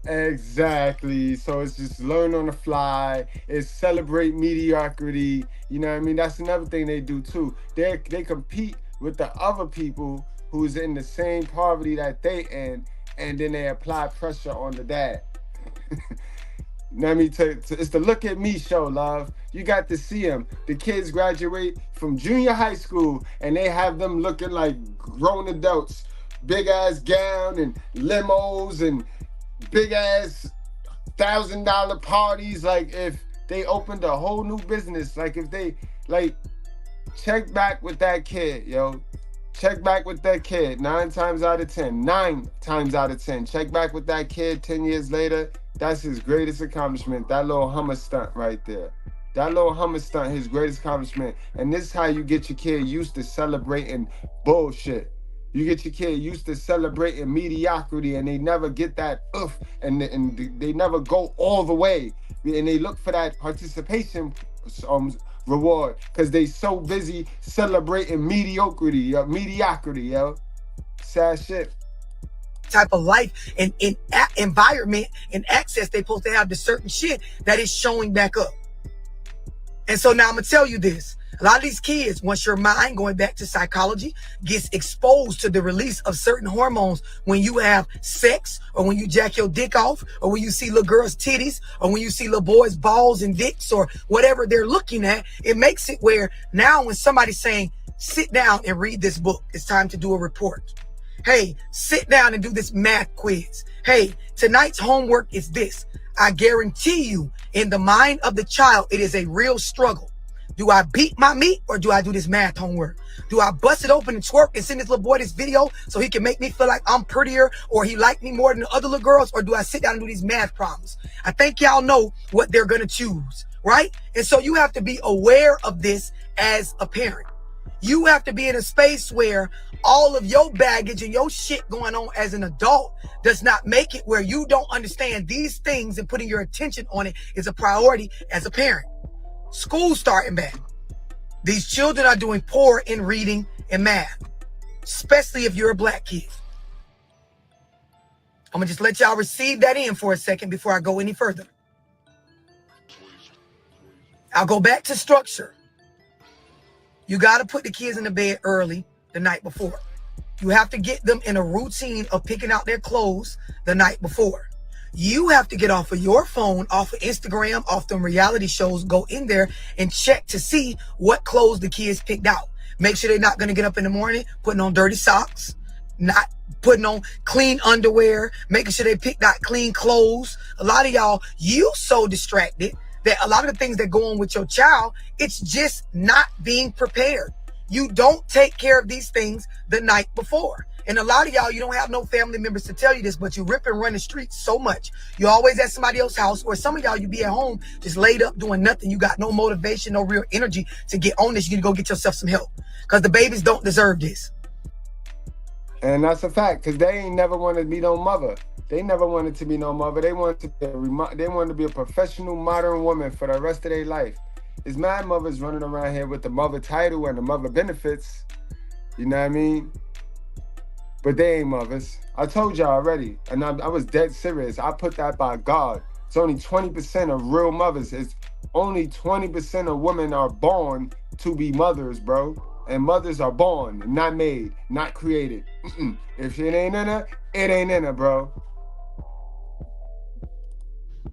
Exactly. So it's just learn on the fly. It's celebrate mediocrity. You know what I mean? That's another thing they do too. They compete with the other people who's in the same poverty that they in, and then they apply pressure on the dad. Let me tell you, it's the look at me show, love. You got to see them. The kids graduate from junior high school and they have them looking like grown adults. Big ass gown and limos and big ass $1,000 parties. Like if they opened a whole new business, like if they check back with that kid, yo. Check back with that kid 9 times out of 10. 9 times out of 10. Check back with that kid 10 years later. That's his greatest accomplishment. That little Hummer stunt right there. That little Hummer stunt, his greatest accomplishment. And this is how you get your kid used to celebrating bullshit. You get your kid used to celebrating mediocrity, and they never get that and they never go all the way. And they look for that participation reward because they so busy celebrating mediocrity, yo. Sad shit. Type of life and environment and access they supposed to have to certain shit that is showing back up. And so now I'm gonna tell you this. A lot of these kids, once your mind, going back to psychology, gets exposed to the release of certain hormones when you have sex, or when you jack your dick off, or when you see little girls' titties, or when you see little boys' balls and dicks, or whatever they're looking at, it makes it where now when somebody's saying, sit down and read this book, it's time to do a report. Hey, sit down and do this math quiz. Hey, tonight's homework is this. I guarantee you, in the mind of the child, it is a real struggle. Do I beat my meat or do I do this math homework? Do I bust it open and twerk and send this little boy this video so he can make me feel like I'm prettier or he liked me more than the other little girls? Or do I sit down and do these math problems? I think y'all know what they're going to choose, right? And so you have to be aware of this as a parent. You have to be in a space where all of your baggage and your shit going on as an adult does not make it where you don't understand these things, and putting your attention on it is a priority as a parent. School starting back. These children are doing poor in reading and math, especially if you're a black kid. I'm going to just let y'all receive that in for a second before I go any further. I'll go back to structure. You got to put the kids in the bed early the night before. You have to get them in a routine of picking out their clothes the night before. You have to get off of your phone, off of Instagram, off them reality shows, go in there and check to see what clothes the kids picked out. Make sure they're not going to get up in the morning putting on dirty socks, not putting on clean underwear, making sure they pick out clean clothes. A lot of y'all, you so distracted that a lot of the things that go on with your child, it's just not being prepared. You don't take care of these things the night before. And a lot of y'all, you don't have no family members to tell you this, but you rip and run the streets so much. You're always at somebody else's house, or some of y'all, you be at home just laid up doing nothing. You got no motivation, no real energy to get on this. You need to go get yourself some help because the babies don't deserve this. And that's a fact, because they ain't never wanted to be no mother. They never wanted to be no mother. They wanted to be a professional modern woman for the rest of their life. There's mad mothers running around here with the mother title and the mother benefits. You know what I mean? But they ain't mothers. I told y'all already, and I was dead serious. I put that by God. It's only 20% of real mothers. It's only 20% of women are born to be mothers, bro. And mothers are born, not made, not created. If it ain't in her, it ain't in her, bro.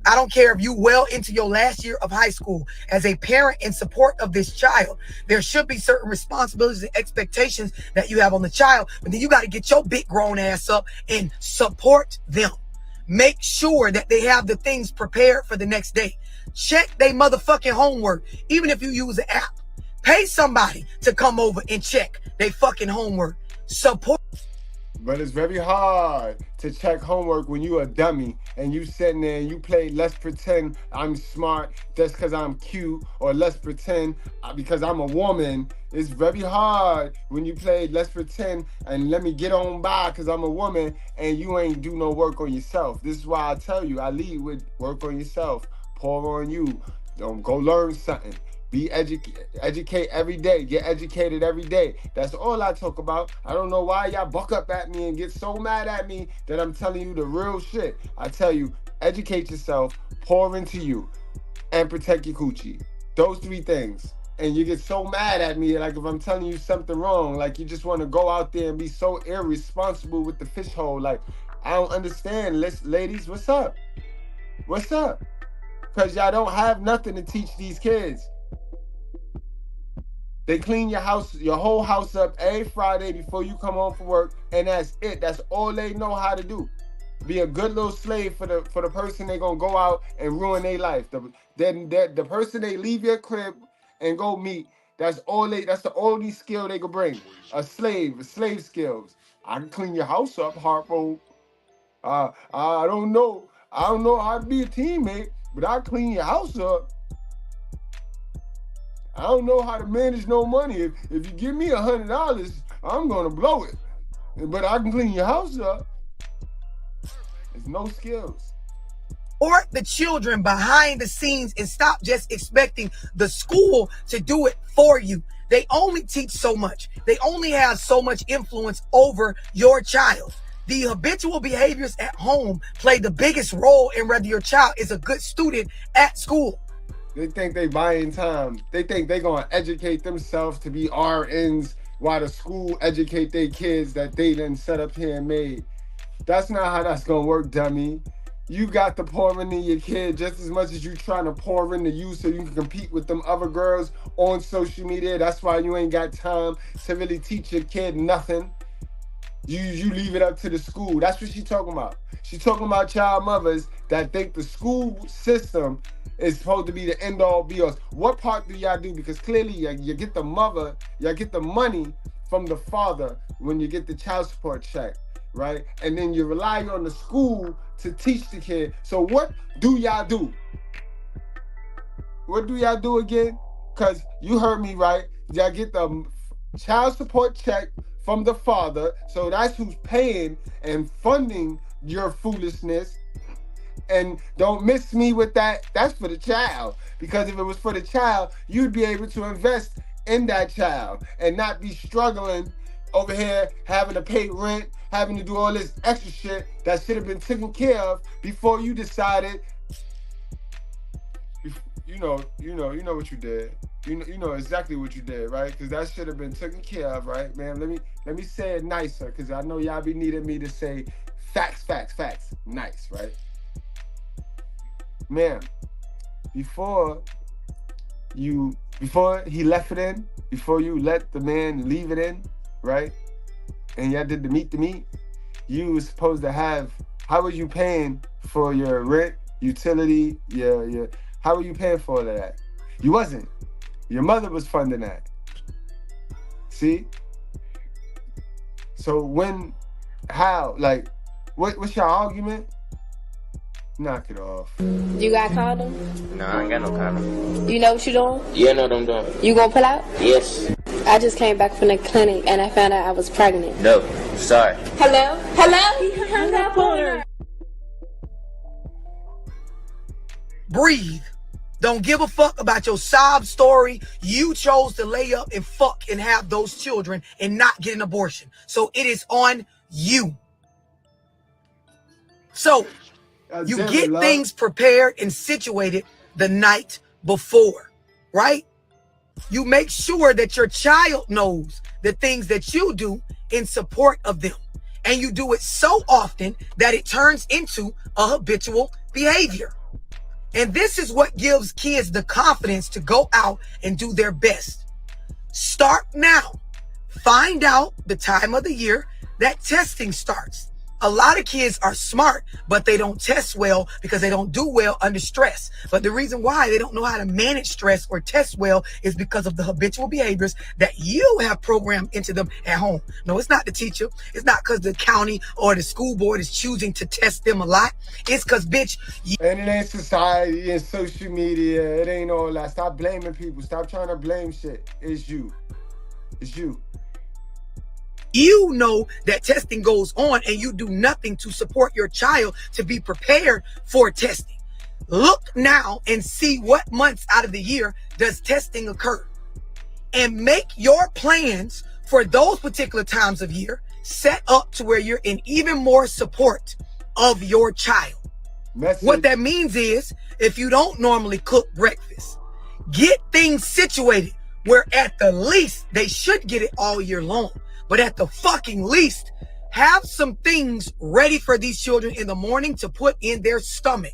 I don't care if you well into your last year of high school. As a parent in support of this child, there should be certain responsibilities and expectations that you have on the child, but then you got to get your big grown ass up and support them. Make sure that they have the things prepared for the next day. Check their motherfucking homework, even if you use an app. Pay somebody to come over and check their fucking homework. Support. But it's very hard to check homework when you a dummy and you sitting there and you play let's pretend I'm smart just because I'm cute, or let's pretend because I'm a woman. It's very hard when you play let's pretend and let me get on by because I'm a woman and you ain't do no work on yourself. This is why I tell you, I lead with work on yourself. Pour on you. Don't go learn something. Be educate every day. Get educated every day. That's all I talk about. I don't know why y'all buck up at me and get so mad at me that I'm telling you the real shit. I tell you, educate yourself, pour into you, and protect your coochie. Those three things. And you get so mad at me, like if I'm telling you something wrong, like you just want to go out there and be so irresponsible with the fish hole. Like, I don't understand. Ladies, what's up? What's up? Because y'all don't have nothing to teach these kids. They clean your house, your whole house up every Friday before you come home from work, and that's it. That's all they know how to do. Be a good little slave for the person they gonna go out and ruin their life. The person they leave your crib and go meet, that's the only skill they could bring. A slave skills. I can clean your house up, Harpo. I don't know how to be a teammate, but I clean your house up. I don't know how to manage no money. If you give me $100, I'm gonna blow it. But I can clean your house up. It's no skills. Or the children behind the scenes and stop just expecting the school to do it for you. They only teach so much. They only have so much influence over your child. The habitual behaviors at home play the biggest role in whether your child is a good student at school. They think they buying time. They think they gonna educate themselves to be RNs while the school educate their kids that they done set up here and made. That's not how that's gonna work, dummy. You got to pour into your kid just as much as you trying to pour into you so you can compete with them other girls on social media. That's why you ain't got time to really teach your kid nothing. You leave it up to the school. That's what she talking about. She talking about child mothers that think the school system is supposed to be the end all be all. What part do y'all do? Because clearly you get the mother, y'all get the money from the father when you get the child support check, right? And then you rely on the school to teach the kid. So what do y'all do? What do y'all do again? Because you heard me right. Y'all get the child support check from the father. So that's who's paying and funding your foolishness. And don't miss me with that. That's for the child. Because if it was for the child, you'd be able to invest in that child and not be struggling over here having to pay rent, having to do all this extra shit that should have been taken care of before you decided. You know what you did. You know exactly what you did, right? Because that should have been taken care of, right, man? Let me say it nicer, because I know y'all be needing me to say facts, nice, right? Man, before before he left it in, before you let the man leave it in, right? And y'all did the meet, you was supposed to have, how was you paying for your rent, utility, your how were you paying for all of that? You wasn't. Your mother was funding that. See? So like, what's your argument? Knock it off. You got condom? No, I ain't got no condom. You know what you doing? Yeah, I know what I'm doing. You gonna pull out? Yes. I just came back from the clinic and I found out I was pregnant. No, sorry. Hello? Hello? He hung up on her. Breathe. Don't give a fuck about your sob story. You chose to lay up and fuck and have those children and not get an abortion. So it is on you. So you get things prepared and situated the night before, right? You make sure that your child knows the things that you do in support of them. And you do it so often that it turns into a habitual behavior. And this is what gives kids the confidence to go out and do their best. Start now. Find out the time of the year that testing starts. A lot of kids are smart, but they don't test well because they don't do well under stress. But the reason why they don't know how to manage stress or test well is because of the habitual behaviors that you have programmed into them at home. No, it's not the teacher. It's not because the county or the school board is choosing to test them a lot. It's because, bitch. And it ain't society and social media. It ain't all that. Stop blaming people. Stop trying to blame shit. It's you. It's you. You know that testing goes on and you do nothing to support your child to be prepared for testing. Look now and see what months out of the year does testing occur. And make your plans for those particular times of year set up to where you're in even more support of your child. What that means is if you don't normally cook breakfast, get things situated where at the least they should get it all year long. But at the fucking least, have some things ready for these children in the morning to put in their stomach.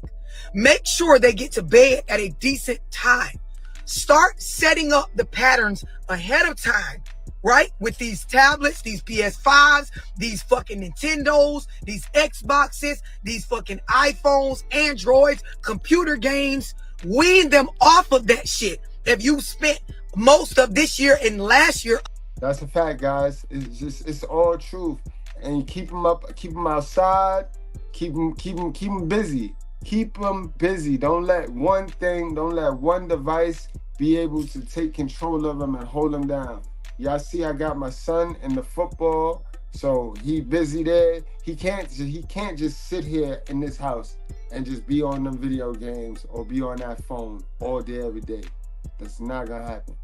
Make sure they get to bed at a decent time. Start setting up the patterns ahead of time, right? With these tablets, these PS5s, these fucking Nintendos, these Xboxes, these fucking iPhones, Androids, computer games. Wean them off of that shit. If you spent most of this year and last year. That's a fact, guys. It's all truth. And keep them up, keep them outside, keep them busy. Keep them busy. Don't let one device be able to take control of them and hold them down. Y'all see, I got my son in the football, so he busy there. He can't just sit here in this house and just be on them video games or be on that phone all day, every day. That's not gonna happen.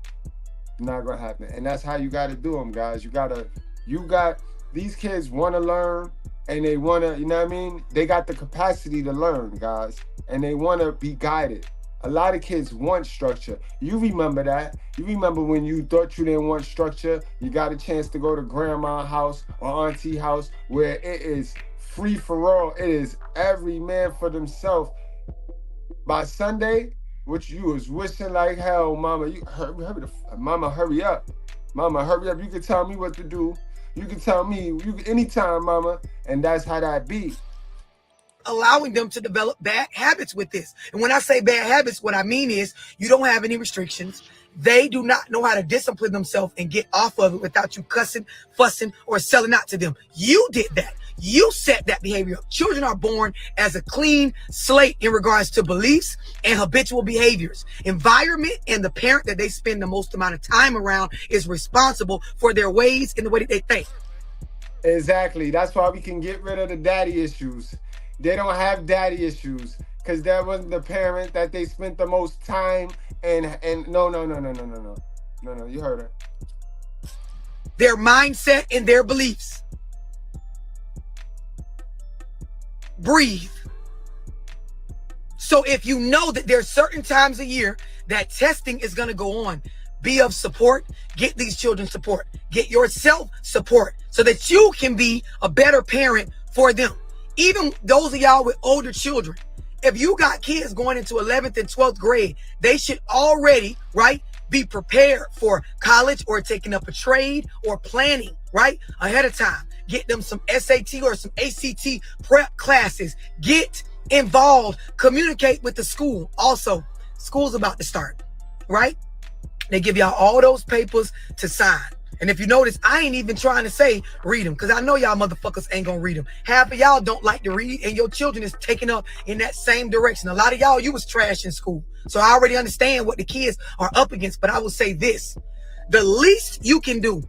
Not gonna happen. And that's how you gotta do them, guys. These kids want to learn and they want to, you know what I mean? They got the capacity to learn, guys, and they want to be guided. A lot of kids want structure. You remember that. You remember when you thought you didn't want structure, you got a chance to go to grandma's house or auntie house where it is free for all. It is every man for themselves. By Sunday, which you was wishing like hell, mama, mama, hurry up. Mama, hurry up. You can tell me what to do. You can tell me anytime, mama. And that's how that be. Allowing them to develop bad habits with this. And when I say bad habits, what I mean is you don't have any restrictions. They do not know how to discipline themselves and get off of it without you cussing, fussing, or selling out to them. You did that. You set that behavior up. Children are born as a clean slate in regards to beliefs and habitual behaviors. Environment and the parent that they spend the most amount of time around is responsible for their ways and the way that they think. Exactly. That's why we can get rid of the daddy issues. They don't have daddy issues because that wasn't the parent that they spent the most time and no, you heard her. Their mindset and their beliefs. Breathe. So if you know that there's certain times a year that testing is going to go on, be of support, get these children support, get yourself support so that you can be a better parent for them. Even those of y'all with older children, if you got kids going into 11th and 12th grade, they should already, right, be prepared for college or taking up a trade or planning, right, ahead of time. Get them some SAT or some ACT prep classes. Get involved. Communicate with the school. Also, school's about to start, right? They give y'all all those papers to sign. And if you notice, I ain't even trying to say read them, because I know y'all motherfuckers ain't gonna read them. Half of y'all don't like to read, and your children is taking up in that same direction. A lot of y'all, you was trash in school. So I already understand what the kids are up against, but I will say this. The least you can do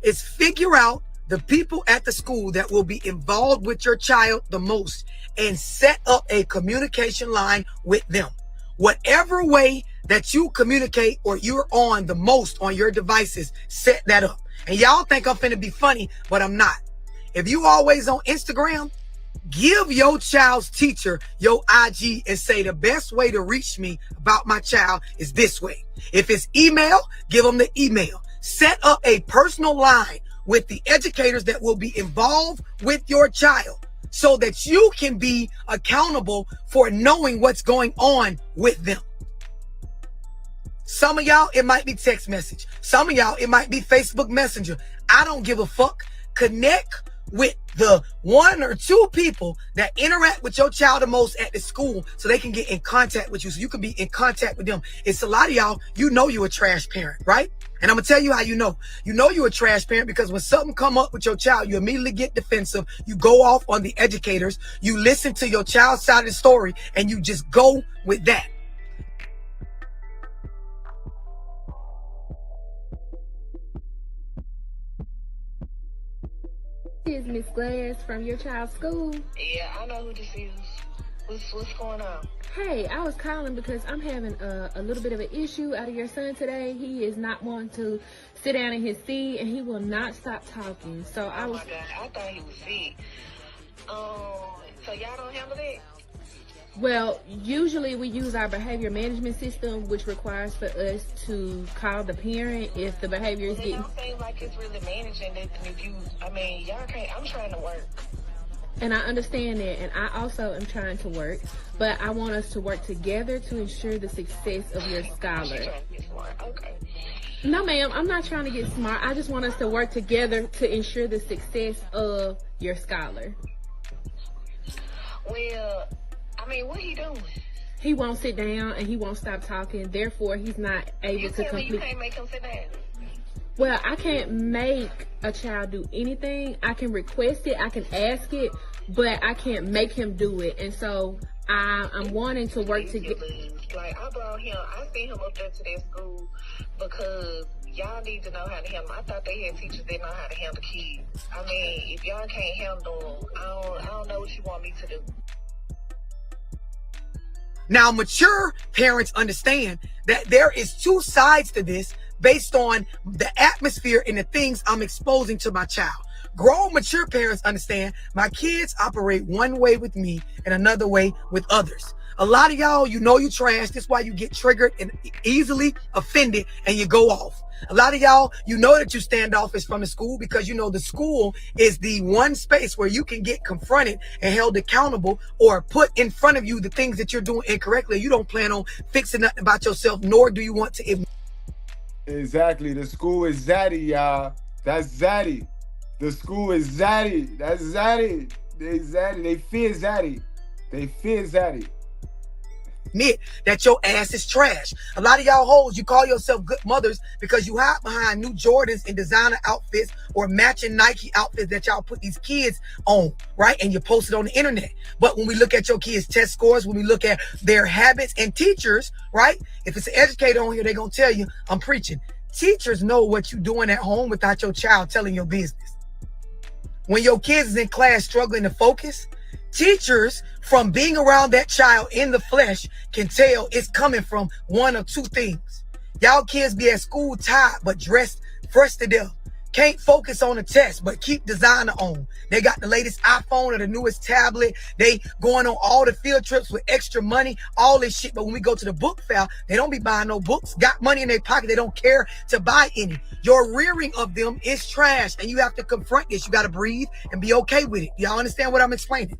is figure out the people at the school that will be involved with your child the most and set up a communication line with them. Whatever way that you communicate or you're on the most on your devices, set that up. And y'all think I'm finna be funny, but I'm not. If you always on Instagram, give your child's teacher your IG and say the best way to reach me about my child is this way. If it's email, give them the email. Set up a personal line with the educators that will be involved with your child so that you can be accountable for knowing what's going on with them. Some of y'all, it might be text message. Some of y'all, it might be Facebook Messenger. I don't give a fuck. Connect with the 1 or 2 people that interact with your child the most at the school so they can get in contact with you, so you can be in contact with them. It's a lot of y'all, you know you're a trash parent, right? And I'm gonna tell you how you know. You know you're a trash parent because when something come up with your child, you immediately get defensive. You go off on the educators. You listen to your child's side of the story and you just go with that. Is Miss Glass from your child's school? Yeah, I know who this is. What's going on? Hey, I was calling because I'm having a little bit of an issue out of your son today. He is not wanting to sit down in his seat, and he will not stop talking. So Oh my God, I thought he was sick. So y'all don't handle that? Well, usually we use our behavior management system, which requires for us to call the parent if the behavior is It getting... don't seem like it's really managing that if you, I mean, y'all can't, I'm trying to work. And I understand that, and I also am trying to work, but I want us to work together to ensure the success of your scholar. She's trying to get smart. Okay. No, ma'am, I'm not trying to get smart. I just want us to work together to ensure the success of your scholar. Well, I mean, what he doing? He won't sit down and he won't stop talking. Therefore, he's not able You to tell me you complete. can't make him sit down. Well, I can't make a child do anything. I can request it, I can ask it, but I can't make him do it. And so I'm wanting to work together. Like, I brought him, I sent him up there to that school because y'all need to know how to handle. I thought they had teachers that know how to handle kids. I mean, if y'all can't handle them, I don't know what you want me to do. Now, mature parents understand that there is 2 sides to this based on the atmosphere and the things I'm exposing to my child. Grown, mature parents understand my kids operate one way with me and another way with others. A lot of y'all, you know you trash. That's why you get triggered and easily offended and you go off. A lot of y'all, you know that you standoffish from the school because you know the school is the one space where you can get confronted and held accountable or put in front of you the things that you're doing incorrectly. You don't plan on fixing nothing about yourself, nor do you want to. Exactly. The school is Zaddy, y'all. That's Zaddy. The school is Zaddy. That's Zaddy. They Zaddy. They fear Zaddy. They fear Zaddy. Admit that your ass is trash. A lot of y'all hoes, you call yourself good mothers because you hide behind new Jordans and designer outfits or matching Nike outfits that y'all put these kids on, right? And you post it on the internet. But when we look at your kids' test scores, when we look at their habits and teachers, right? If it's an educator on here, they're going to tell you, I'm preaching. Teachers know what you're doing at home without your child telling your business. When your kids is in class struggling to focus, teachers from being around that child in the flesh can tell it's coming from one of 2 things. Y'all kids be at school tired but dressed fresh to death. Can't focus on the test but keep designer on. They got the latest iPhone or the newest tablet. They going on all the field trips with extra money, all this shit. But when we go to the book fair, they don't be buying no books. Got money in their pocket. They don't care to buy any. Your rearing of them is trash and you have to confront this. You got to breathe and be okay with it. Y'all understand what I'm explaining?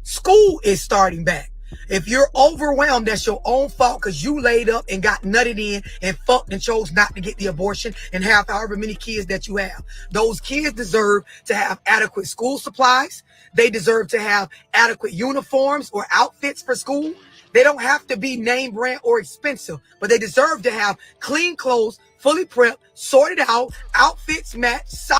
School is starting back. If you're overwhelmed, that's your own fault because you laid up and got nutted in and fucked and chose not to get the abortion and have however many kids that you have. Those kids deserve to have adequate school supplies. They deserve to have adequate uniforms or outfits for school. They don't have to be name brand or expensive, but they deserve to have clean clothes, fully prepped, sorted out, outfits matched.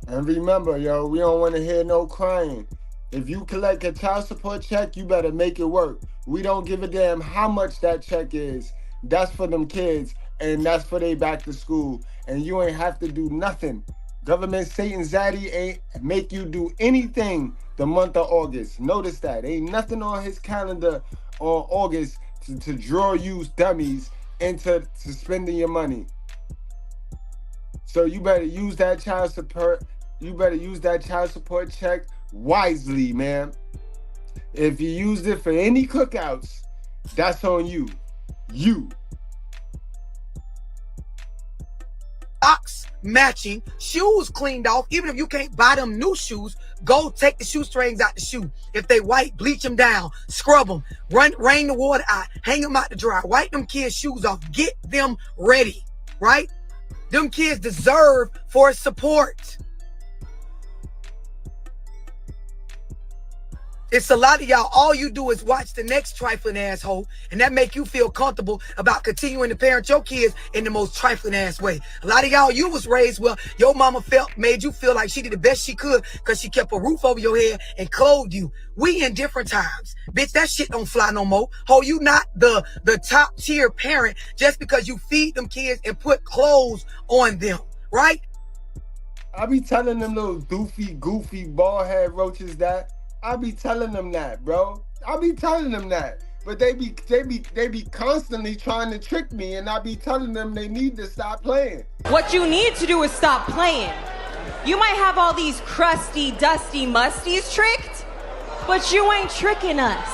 And remember, yo, we don't want to hear no crying. If you collect a child support check, you better make it work. We don't give a damn how much that check is. That's for them kids, and that's for they back to school. And you ain't have to do nothing. Government Satan Zaddy ain't make you do anything the month of August. Notice that. Ain't nothing on his calendar on August to draw you dummies into spending your money. So you better use that child support. You better use that child support check wisely, man. If you used it for any cookouts, that's on you. You. Socks matching, shoes cleaned off. Even if you can't buy them new shoes, go take the shoestrings out the shoe. If they white, bleach them down, scrub them, rain the water out, hang them out to dry, wipe them kids' shoes off, get them ready, right? Them kids deserve for support. It's a lot of y'all, all you do is watch the next trifling asshole, and that make you feel comfortable about continuing to parent your kids in the most trifling ass way. A lot of y'all, you was raised well, your mama made you feel like she did the best she could because she kept a roof over your head and clothed you. We in different times. Bitch, that shit don't fly no more. Ho, you not the top tier parent just because you feed them kids and put clothes on them, right? I be telling them little doofy, goofy, bald head roaches that. I be telling them that, bro. I be telling them that. But they be constantly trying to trick me, and I be telling them they need to stop playing. What you need to do is stop playing. You might have all these crusty, dusty musties tricked, but you ain't tricking us.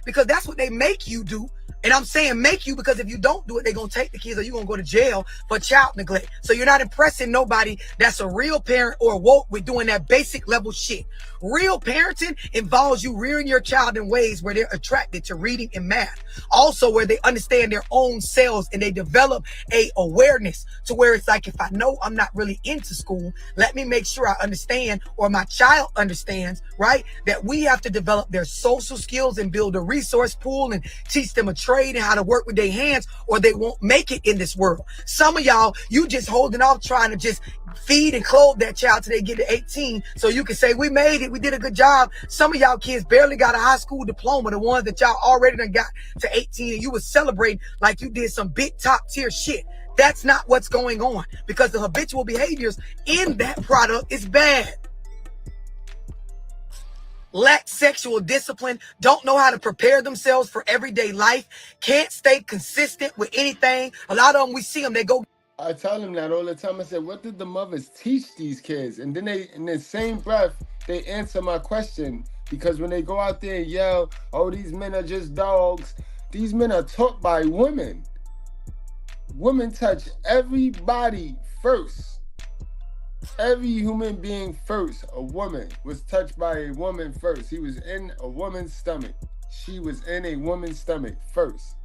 Because that's what they make you do. And I'm saying make you because if you don't do it, they're going to take the kids or you're going to go to jail for child neglect. So you're not impressing nobody that's a real parent or woke with doing that basic level shit. Real parenting involves you rearing your child in ways where they're attracted to reading and math. Also where they understand their own selves and they develop a awareness to where it's like, if I know I'm not really into school, let me make sure I understand or my child understands, right? That we have to develop their social skills and build a resource pool and teach them a trade and how to work with their hands or they won't make it in this world. Some of y'all, you just holding off trying to just feed and clothe that child till they get to 18 so you can say we made it, we did a good job. Some of y'all kids barely got a high school diploma, the ones that y'all already done got to 18 and you was celebrating like you did some big top tier shit. That's not what's going on because the habitual behaviors in that product is bad. Lack sexual discipline, don't know how to prepare themselves for everyday life, can't stay consistent with anything. A lot of them, we see them, they go. I tell them that all the time. I said, what did the mothers teach these kids? And then they, in the same breath, they answer my question. Because when they go out there and yell, oh, these men are just dogs, these men are taught by women. Women touch everybody first. Every human being first, a woman was touched by a woman first. He was in a woman's stomach. She was in a woman's stomach first.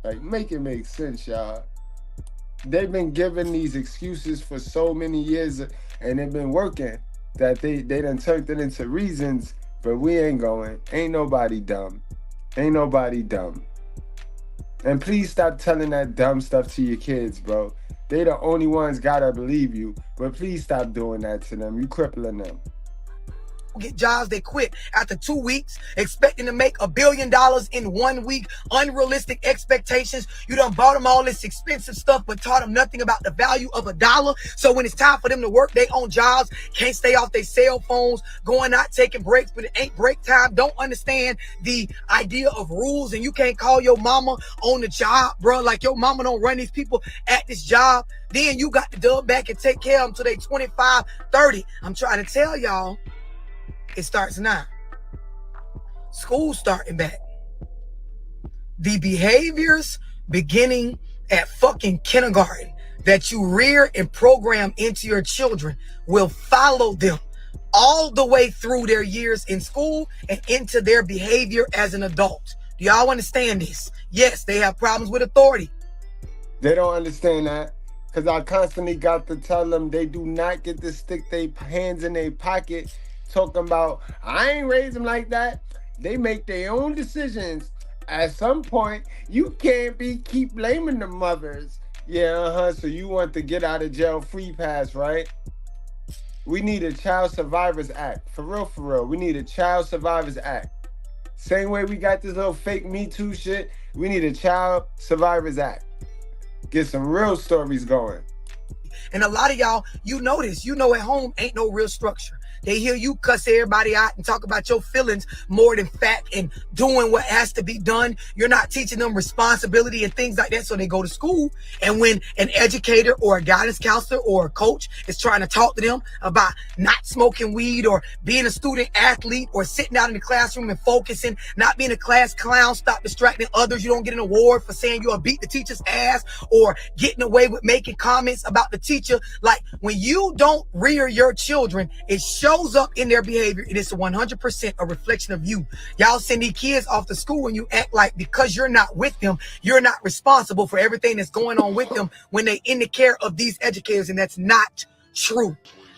Like, make it make sense, y'all. They've been giving these excuses for so many years and they've been working that they done turned it into reasons, but we ain't going. Ain't nobody dumb. Ain't nobody dumb. And please stop telling that dumb stuff to your kids, bro. They the only ones gotta believe you, but please stop doing that to them. You crippling them. Get jobs, they quit after 2 weeks, expecting to make $1 billion in 1 week. Unrealistic expectations. You done bought them all this expensive stuff, but taught them nothing about the value of $1. So when it's time for them to work, they own jobs, can't stay off their cell phones, going out, taking breaks, but it ain't break time. Don't understand the idea of rules, and you can't call your mama on the job, bro. Like your mama don't run these people at this job. Then you got to dub back and take care of them till they 25, 30. I'm trying to tell y'all. It starts now. School's starting back. The behaviors beginning at fucking kindergarten that you rear and program into your children will follow them all the way through their years in school and into their behavior as an adult. Do y'all understand this? Yes, they have problems with authority. They don't understand that because I constantly got to tell them they do not get to stick their hands in their pocket talking about, I ain't raised them like that. They make their own decisions. At some point, you can't keep blaming the mothers. Yeah, so you want the get out of jail free pass, right? We need a Child Survivors Act. For real. We need a Child Survivors Act. Same way we got this little fake Me Too shit, we need a Child Survivors Act. Get some real stories going. And a lot of y'all, you know this. You know at home ain't no real structure. They hear you cuss everybody out and talk about your feelings more than fact and doing what has to be done. You're not teaching them responsibility and things like that. So they go to school. And when an educator or a guidance counselor or a coach is trying to talk to them about not smoking weed or being a student athlete or sitting out in the classroom and focusing, not being a class clown, stop distracting others. You don't get an award for saying you'll beat the teacher's ass or getting away with making comments about the teacher. Like when you don't rear your children, it shows up in their behavior. It is 100% a reflection of you. Y'all send these kids off to school and you act like because you're not with them, you're not responsible for everything that's going on with them when they in the care of these educators, and that's not true.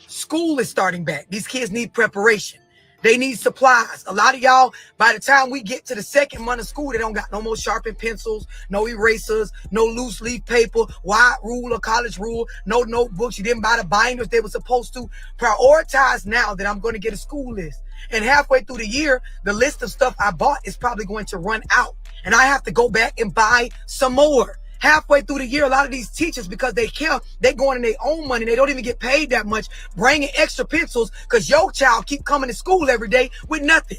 School is starting back. These kids need preparation. They need supplies. A lot of y'all, by the time we get to the second month of school, they don't got no more sharpened pencils, no erasers, no loose leaf paper, wide rule or college rule, no notebooks. You didn't buy the binders they were supposed to. Prioritize now that I'm going to get a school list. And halfway through the year, the list of stuff I bought is probably going to run out. And I have to go back and buy some more. Halfway through the year, a lot of these teachers, because they care, they going in their own money. They don't even get paid that much, bringing extra pencils because your child keep coming to school every day with nothing.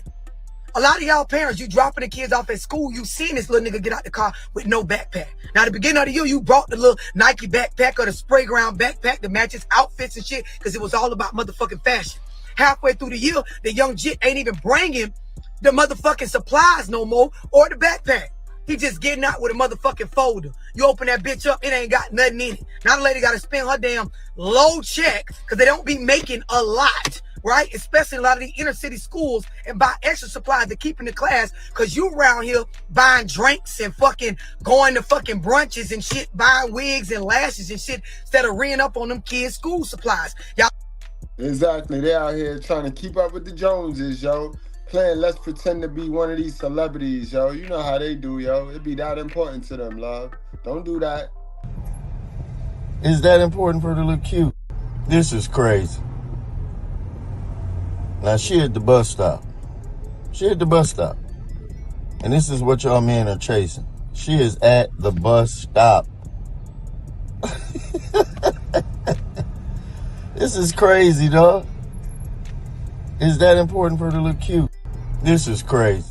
A lot of y'all parents, you dropping the kids off at school, you seen this little nigga get out the car with no backpack. Now, at the beginning of the year, you brought the little Nike backpack or the spray ground backpack that matches outfits and shit because it was all about motherfucking fashion. Halfway through the year, the young jit ain't even bringing the motherfucking supplies no more or the backpack. He just getting out with a motherfucking folder. You open that bitch up, it ain't got nothing in it. Now the lady got to spend her damn low check because they don't be making a lot, right? Especially in a lot of the inner city schools, and buy extra supplies to keep in the class because you around here buying drinks and fucking going to fucking brunches and shit, buying wigs and lashes and shit instead of reeing up on them kids' school supplies. Y'all. Exactly. They out here trying to keep up with the Joneses, yo. Playing let's pretend to be one of these celebrities, yo. You know how they do, yo. It be that important to them, love. Don't do that. Is that important for her to look cute? This is crazy. Now, she at the bus stop. And this is what y'all men are chasing. She is at the bus stop. This is crazy, dog. Is that important for her to look cute? This is crazy.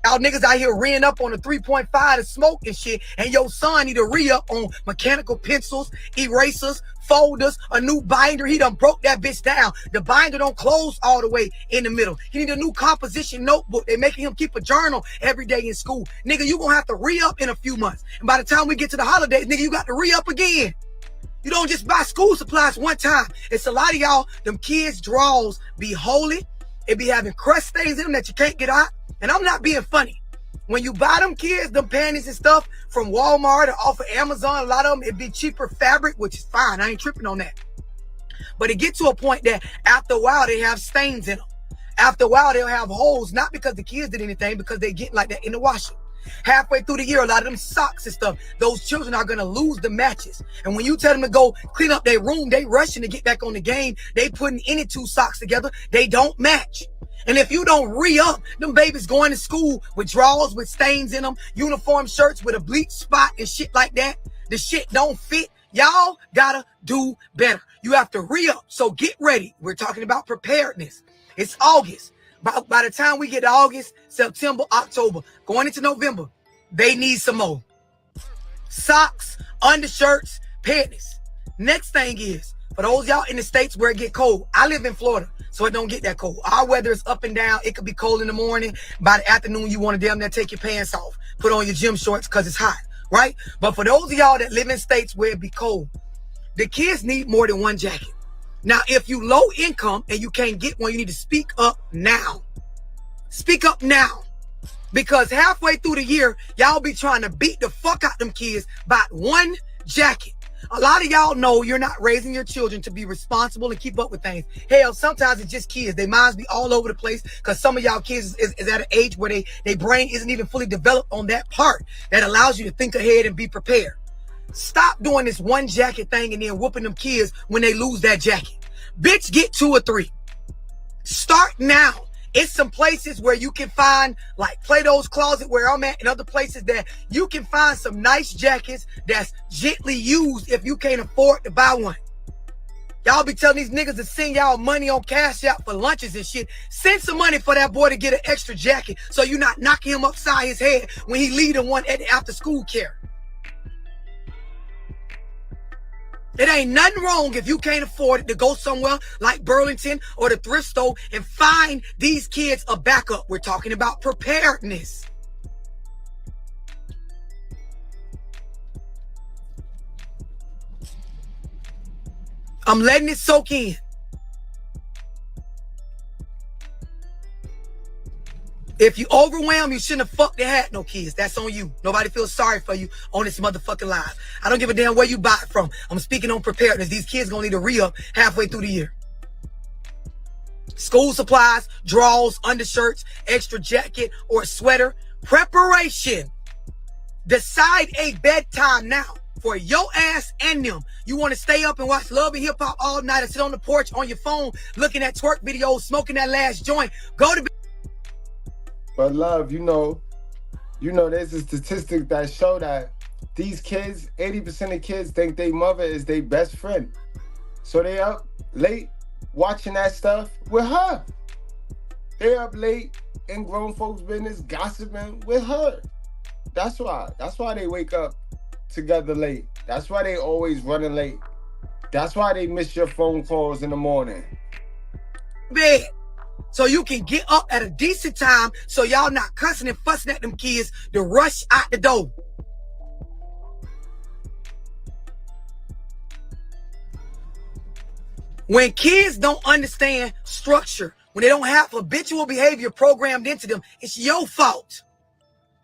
Y'all niggas out here reeing up on a 3.5 to smoke and shit, and your son need to re-up on mechanical pencils, erasers, folders, a new binder. He done broke that bitch down. The binder don't close all the way in the middle. He need a new composition notebook. They making him keep a journal every day in school. Nigga, you gonna have to re-up in a few months. And by the time we get to the holidays, nigga, you got to re-up again. You don't just buy school supplies one time. It's a lot of y'all, them kids' drawers be holy. It be having crust stains in them that you can't get out. And I'm not being funny. When you buy them kids, them panties and stuff from Walmart or off of Amazon, a lot of them, it be cheaper fabric, which is fine. I ain't tripping on that. But it get to a point that after a while, they have stains in them. After a while, they'll have holes, not because the kids did anything, because they get like that in the washer. Halfway through the year, a lot of them socks and stuff, those children are going to lose the matches. And when you tell them to go clean up their room, they rushing to get back on the game. They putting any two socks together. They don't match. And if you don't re-up, them babies going to school with drawers with stains in them, uniform shirts with a bleach spot and shit like that. The shit don't fit. Y'all gotta do better. You have to re-up. So get ready. We're talking about preparedness. It's August. By the time we get to August, September, October, going into November, they need some more socks, undershirts, panties. Next thing is, for those y'all in the States where it get cold, I live in Florida, so it don't get that cold. Our weather is up and down. It could be cold in the morning. By the afternoon, you want to damn near take your pants off, put on your gym shorts because it's hot, right? But for those of y'all that live in states where it be cold, The kids need more than one jacket. Now, if you low income and you can't get one, you need to speak up now. Speak up now. Because halfway through the year, y'all be trying to beat the fuck out them kids by one jacket. A lot of y'all know you're not raising your children to be responsible and keep up with things. Hell, sometimes it's just kids. Their minds be all over the place because some of y'all kids is at an age where their brain isn't even fully developed on that part that allows you to think ahead and be prepared. Stop doing this one jacket thing and then whooping them kids when they lose that jacket. Bitch, get 2 or 3. Start now. It's some places where you can find, like Plato's Closet where I'm at, and other places that you can find some nice jackets that's gently used if you can't afford to buy one. Y'all be telling these niggas to send y'all money on Cash App for lunches and shit. Send some money for that boy to get an extra jacket so you're not knocking him upside his head when he leaving one at the after school care. It ain't nothing wrong if you can't afford it to go somewhere like Burlington or the thrift store and find these kids a backup. We're talking about preparedness. I'm letting it soak in. If you overwhelmed, you shouldn't have fucked had no kids. That's on you. Nobody feels sorry for you on this motherfucking live. I don't give a damn where you buy it from. I'm speaking on preparedness. These kids gonna need a re-up halfway through the year. School supplies, drawers, undershirts, extra jacket or a sweater. Preparation. Decide a bedtime now for your ass and them. You want to stay up and watch Love and Hip Hop all night and sit on the porch on your phone looking at twerk videos, smoking that last joint. Go to bed. But love, you know, there's a statistic that show that these kids, 80% of kids think their mother is their best friend. So they up late watching that stuff with her. They up late in grown folks' business gossiping with her. That's why they wake up together late. That's why they always running late. That's why they miss your phone calls in the morning. Bed. So you can get up at a decent time so y'all not cussing and fussing at them kids to rush out the door. When kids don't understand structure, when they don't have habitual behavior programmed into them, it's your fault.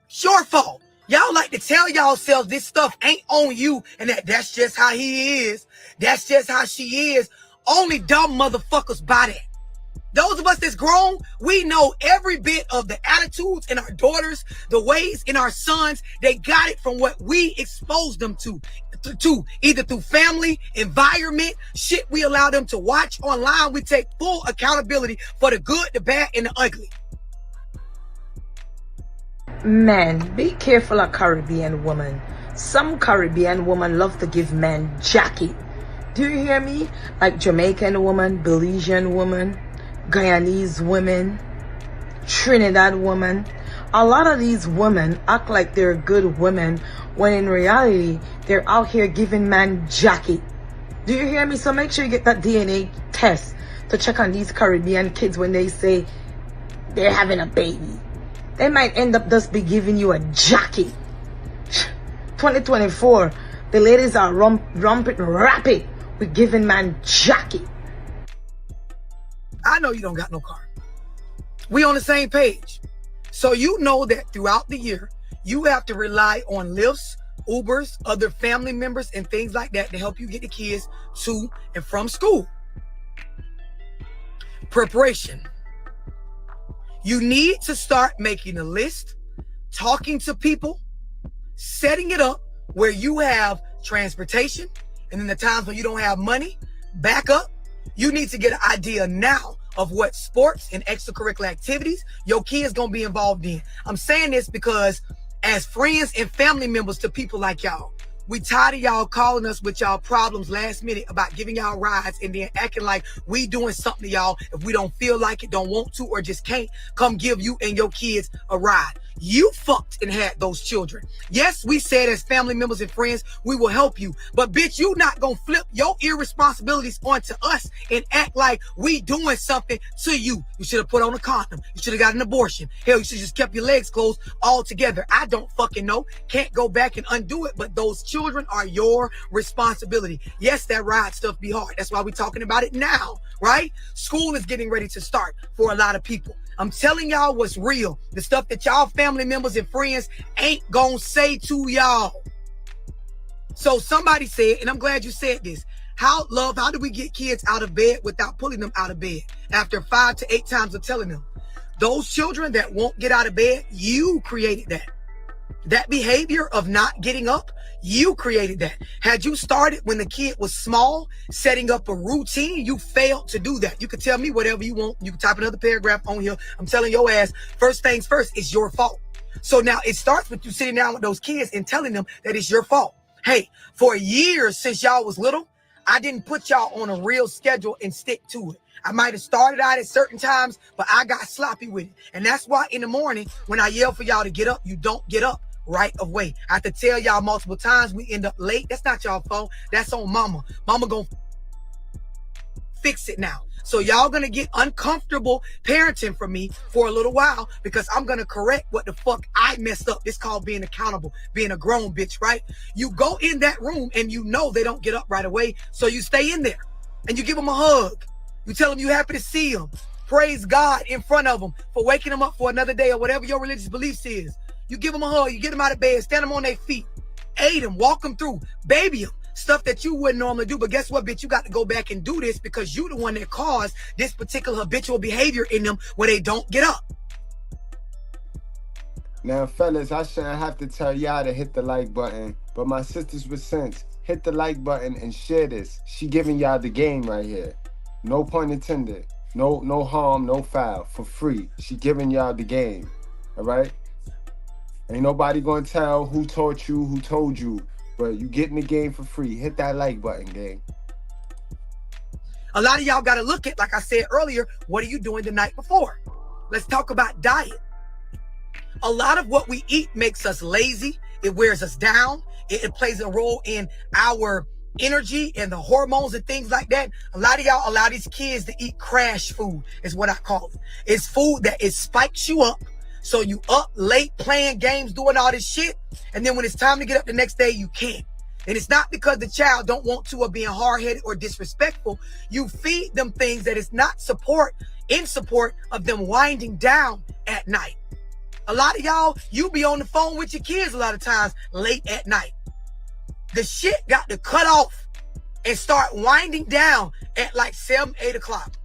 It's your fault. Y'all like to tell yourselves this stuff ain't on you and that's just how he is. That's just how she is. Only dumb motherfuckers buy that. Those of us that's grown, we know every bit of the attitudes in our daughters, the ways in our sons. They got it from what we exposed them to either through family, environment, shit we allow them to watch online. We take full accountability for the good, the bad, and the ugly. Men, be careful of Caribbean women. Some Caribbean women love to give men jacket. Do you hear me? Like Jamaican woman, Belizean woman, Guyanese women, Trinidad women. A lot of these women act like they're good women when in reality they're out here giving men jacket. Do you hear me? So make sure you get that DNA test to check on these Caribbean kids when they say they're having a baby. They might end up just be giving you a jacket. 2024, the ladies are rampant with giving man jacket. I know you don't got no car. We on the same page. So you know that throughout the year, you have to rely on Lyfts, Ubers, other family members, and things like that to help you get the kids to and from school. Preparation. You need to start making a list, talking to people, setting it up where you have transportation, and in the times when you don't have money, backup. You need to get an idea now of what sports and extracurricular activities your kids gonna be involved in. I'm saying this because as friends and family members to people like y'all, we tired of y'all calling us with y'all problems last minute about giving y'all rides and then acting like we doing something to y'all if we don't feel like it, don't want to, or just can't come give you and your kids a ride. You fucked and had those children. Yes, we said as family members and friends, we will help you. But bitch, you not gonna flip your irresponsibilities onto us and act like we doing something to you. You should have put on a condom. You should have got an abortion. Hell, you should have just kept your legs closed altogether. I don't fucking know. Can't go back and undo it, but those children are your responsibility. Yes, that ride stuff be hard. That's why we're talking about it now, right? School is getting ready to start for a lot of people. I'm telling y'all what's real. The stuff that y'all family members and friends ain't gonna say to y'all. So somebody said, and I'm glad you said this, how do we get kids out of bed without pulling them out of bed after 5 to 8 times of telling them? Those children that won't get out of bed, you created that. That behavior of not getting up, you created that. Had you started when the kid was small, setting up a routine, you failed to do that. You can tell me whatever you want. You can type another paragraph on here. I'm telling your ass, first things first, it's your fault. So now it starts with you sitting down with those kids and telling them that it's your fault. Hey, for years since y'all was little, I didn't put y'all on a real schedule and stick to it. I might have started out at certain times, but I got sloppy with it. And that's why in the morning, when I yell for y'all to get up, you don't get up right away. I have to tell y'all multiple times, we end up late. That's not y'all fault. That's on mama. Mama gonna fix it now. So y'all gonna get uncomfortable parenting from me for a little while because I'm gonna correct what the fuck I messed up. It's called being accountable, being a grown bitch, right? You go in that room and you know they don't get up right away. So you stay in there and you give them a hug. You tell them you're happy to see them. Praise God in front of them for waking them up for another day or whatever your religious beliefs is. You give them a hug, you get them out of bed, stand them on their feet, aid them, walk them through, baby them. Stuff that you wouldn't normally do. But guess what, bitch? You got to go back and do this because you the one that caused this particular habitual behavior in them where they don't get up. Now, fellas, I shouldn't have to tell y'all to hit the like button, but my sisters with sense, hit the like button and share this. She giving y'all the game right here. No pun intended. No harm, no foul. For free. She giving y'all the game. All right? Ain't nobody gonna tell who taught you, who told you. But you getting the game for free. Hit that like button, gang. A lot of y'all got to look at, like I said earlier, what are you doing the night before? Let's talk about diet. A lot of what we eat makes us lazy. It wears us down. It plays a role in our energy and the hormones and things like that. A lot of y'all allow these kids to eat crash food, is what I call it. It's food that it spikes you up. So you up late playing games, doing all this shit. And then when it's time to get up the next day, you can't. And it's not because the child don't want to or being hard-headed or disrespectful. You feed them things that is not in support of them winding down at night. A lot of y'all, you be on the phone with your kids a lot of times late at night. The shit got to cut off and start winding down at like 7, 8 o'clock.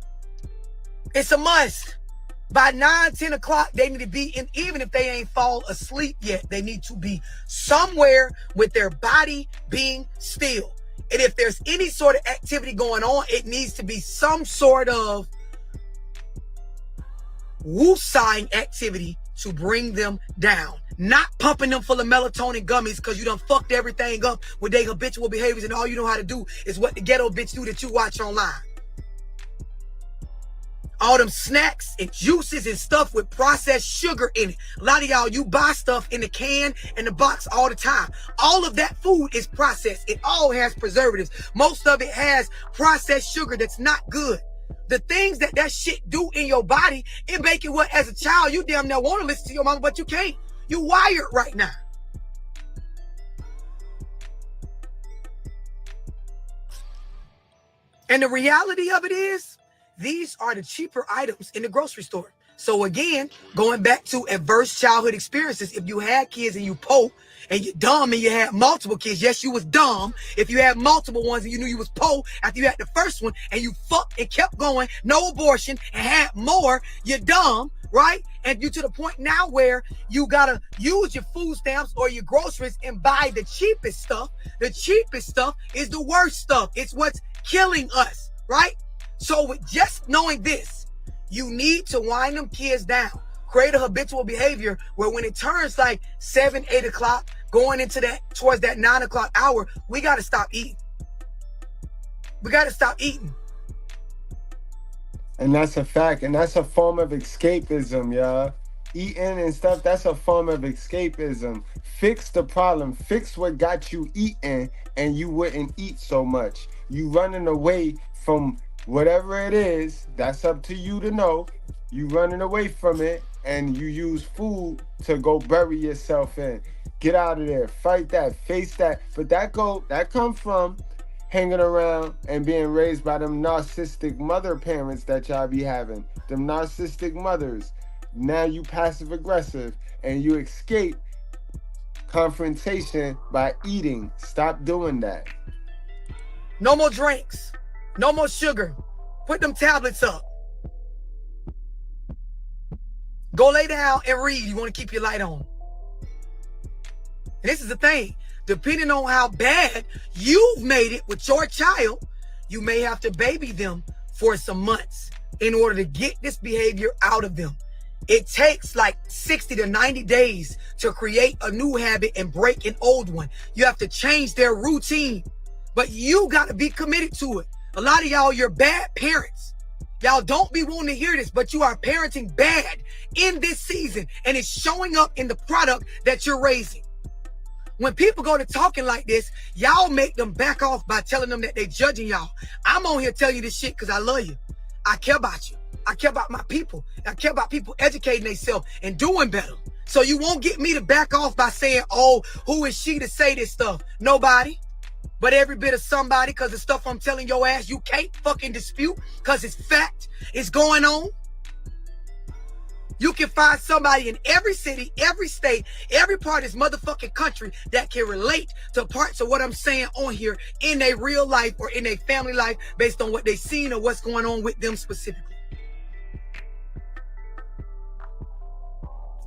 It's a must. By 9, 10 o'clock, they need to be in, even if they ain't fall asleep yet, they need to be somewhere with their body being still. And if there's any sort of activity going on, it needs to be some sort of woosahing activity to bring them down. Not pumping them full of melatonin gummies because you done fucked everything up with their habitual behaviors and all you know how to do is what the ghetto bitch do that you watch online. All them snacks and juices and stuff with processed sugar in it. A lot of y'all, you buy stuff in the can and the box all the time. All of that food is processed. It all has preservatives. Most of it has processed sugar that's not good. The things that shit do in your body, it make you what, as a child, you damn near want to listen to your mama, but you can't. You wired right now. And the reality of it is, these are the cheaper items in the grocery store. So again, going back to adverse childhood experiences, if you had kids and you poor and you're dumb and you had multiple kids, yes, you was dumb. If you had multiple ones and you knew you was poor after you had the first one and you fucked and kept going, no abortion and had more, you're dumb, right? And you to the point now where you gotta use your food stamps or your groceries and buy the cheapest stuff. The cheapest stuff is the worst stuff. It's what's killing us, right? So with just knowing this, you need to wind them kids down. Create a habitual behavior where when it turns like 7, 8 o'clock, going into that, towards that 9 o'clock hour, we got to stop eating. We got to stop eating. And that's a fact. And that's a form of escapism, y'all. Eating and stuff, that's a form of escapism. Fix the problem. Fix what got you eating, and you wouldn't eat so much. You running away from whatever it is, that's up to you to know. You running away from it, and you use food to go bury yourself in. Get out of there. Fight that. Face that. But that come from hanging around and being raised by them narcissistic mother parents that y'all be having. Them narcissistic mothers. Now you passive aggressive and you escape confrontation by eating. Stop doing that. No more drinks. No more sugar. Put them tablets up. Go lay down and read. You want to keep your light on. And this is the thing. Depending on how bad you've made it with your child, you may have to baby them for some months in order to get this behavior out of them. It takes like 60 to 90 days to create a new habit and break an old one. You have to change their routine, but you got to be committed to it. A lot of y'all, you're bad parents. Y'all don't be wanting to hear this, but you are parenting bad in this season, and it's showing up in the product that you're raising. When people go to talking like this, y'all make them back off by telling them that they're judging y'all. I'm on here telling you this shit because I love you. I care about you. I care about my people. I care about people educating themselves and doing better. So you won't get me to back off by saying, oh, who is she to say this stuff? Nobody. But every bit of somebody, because the stuff I'm telling your ass, you can't fucking dispute because it's fact. It's going on. You can find somebody in every city, every state, every part of this motherfucking country that can relate to parts of what I'm saying on here in their real life or in their family life based on what they've seen or what's going on with them specifically.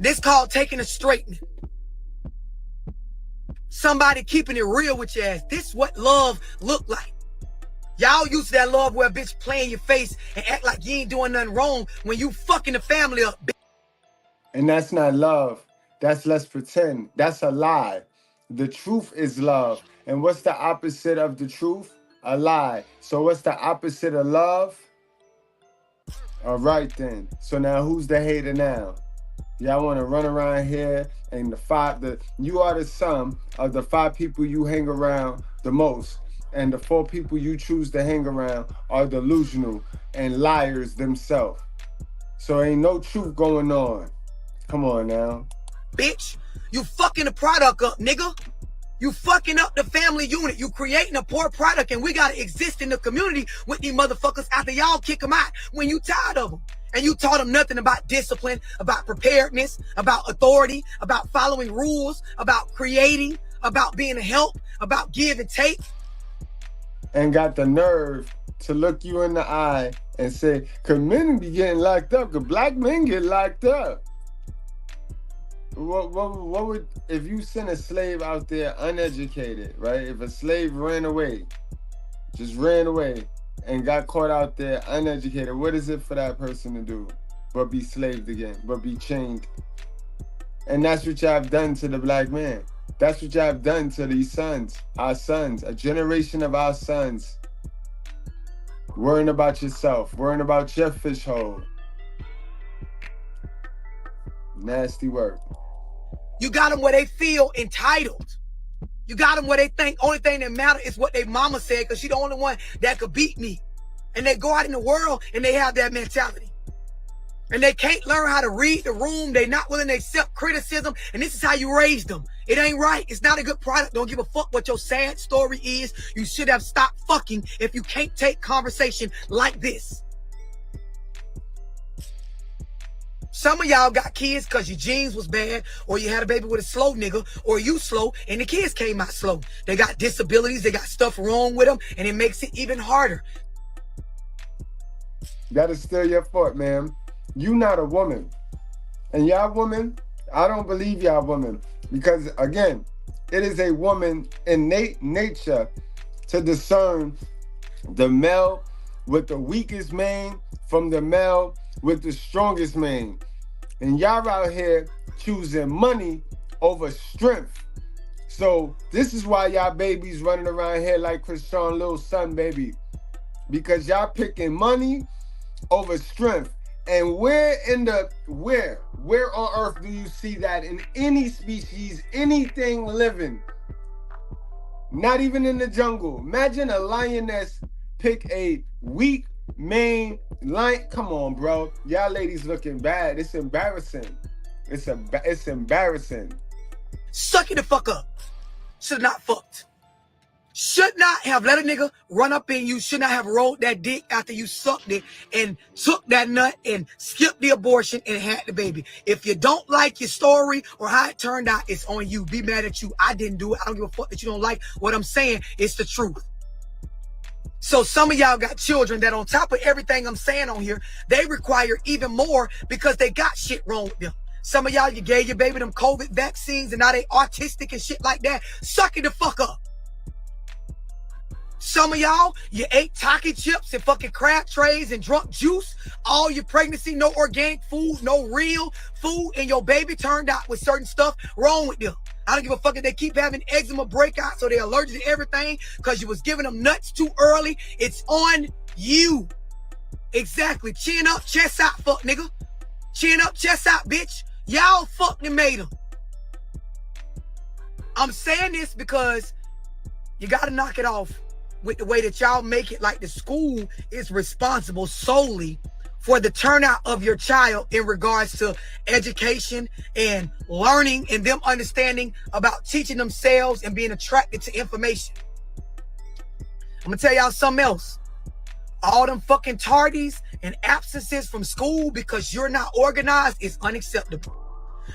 This called taking a straightening. Somebody keeping it real with your ass. This is what love look like. Y'all used to that love where a bitch play in your face and act like you ain't doing nothing wrong when you fucking the family up. And that's not love. That's let's pretend. That's a lie. The truth is love. And what's the opposite of the truth? A lie. So what's the opposite of love? All right then. So now who's the hater now? Y'all want to run around here and you are the sum of the 5 people you hang around the most. And the 4 people you choose to hang around are delusional and liars themselves. So ain't no truth going on. Come on now. Bitch, you fucking the product up, nigga. You fucking up the family unit. You creating a poor product, and we gotta exist in the community with these motherfuckers after y'all kick them out when you tired of them. And you taught them nothing about discipline, about preparedness, about authority, about following rules, about creating, about being a help, about give and take. And got the nerve to look you in the eye and say, cause men be getting locked up, cause black men get locked up. What would, if you send a slave out there uneducated, right? If a slave ran away, just ran away and got caught out there uneducated, what is it for that person to do? But be slaved again, but be chained. And that's what y'all have done to the black man. That's what y'all have done to these sons, our sons, a generation of our sons. Worrying about yourself, worrying about your fish hole. Nasty work. You got them where they feel entitled. You got them where they think only thing that matters is what their mama said because she's the only one that could beat me. And they go out in the world and they have that mentality. And they can't learn how to read the room. They're not willing to accept criticism. And this is how you raise them. It ain't right. It's not a good product. Don't give a fuck what your sad story is. You should have stopped fucking if you can't take conversation like this. Some of y'all got kids because your genes was bad, or you had a baby with a slow nigga, or you slow and the kids came out slow. They got disabilities. They got stuff wrong with them, and it makes it even harder. That is still your fault, ma'am. You not a woman. And y'all women, I don't believe y'all women. Because, again, it is a woman innate nature to discern the male with the weakest mane from the male with the strongest mane. And y'all out here choosing money over strength. So this is why y'all babies running around here like Krishan little son baby. Because y'all picking money over strength. And where on earth do you see that in any species, anything living? Not even in the jungle. Imagine a lioness pick a weak maned lion. Come on, bro. Y'all ladies looking bad. It's embarrassing. It's embarrassing. Suck it the fuck up. Should not fucked. Should not have let a nigga run up in you. Should not have rolled that dick after you sucked it and took that nut and skipped the abortion and had the baby. If you don't like your story or how it turned out, it's on you. Be mad at you. I didn't do it. I don't give a fuck that you don't like what I'm saying. It's the truth. So some of y'all got children that on top of everything I'm saying on here, they require even more because they got shit wrong with them. Some of y'all, you gave your baby them COVID vaccines and now they autistic and shit like that. Suck it the fuck up. Some of y'all, you ate Taki chips and fucking crab trays and drunk juice. All your pregnancy, no organic food, no real food, and your baby turned out with certain stuff wrong with them. I don't give a fuck if they keep having eczema breakouts so they're allergic to everything because you was giving them nuts too early. It's on you. Exactly. Chin up, chest out, fuck nigga. Chin up, chest out, bitch. Y'all fucking made them. I'm saying this because you got to knock it off with the way that y'all make it like the school is responsible solely for the turnout of your child in regards to education and learning and them understanding about teaching themselves and being attracted to information. I'm gonna tell y'all something else. All them fucking tardies and absences from school because you're not organized is unacceptable.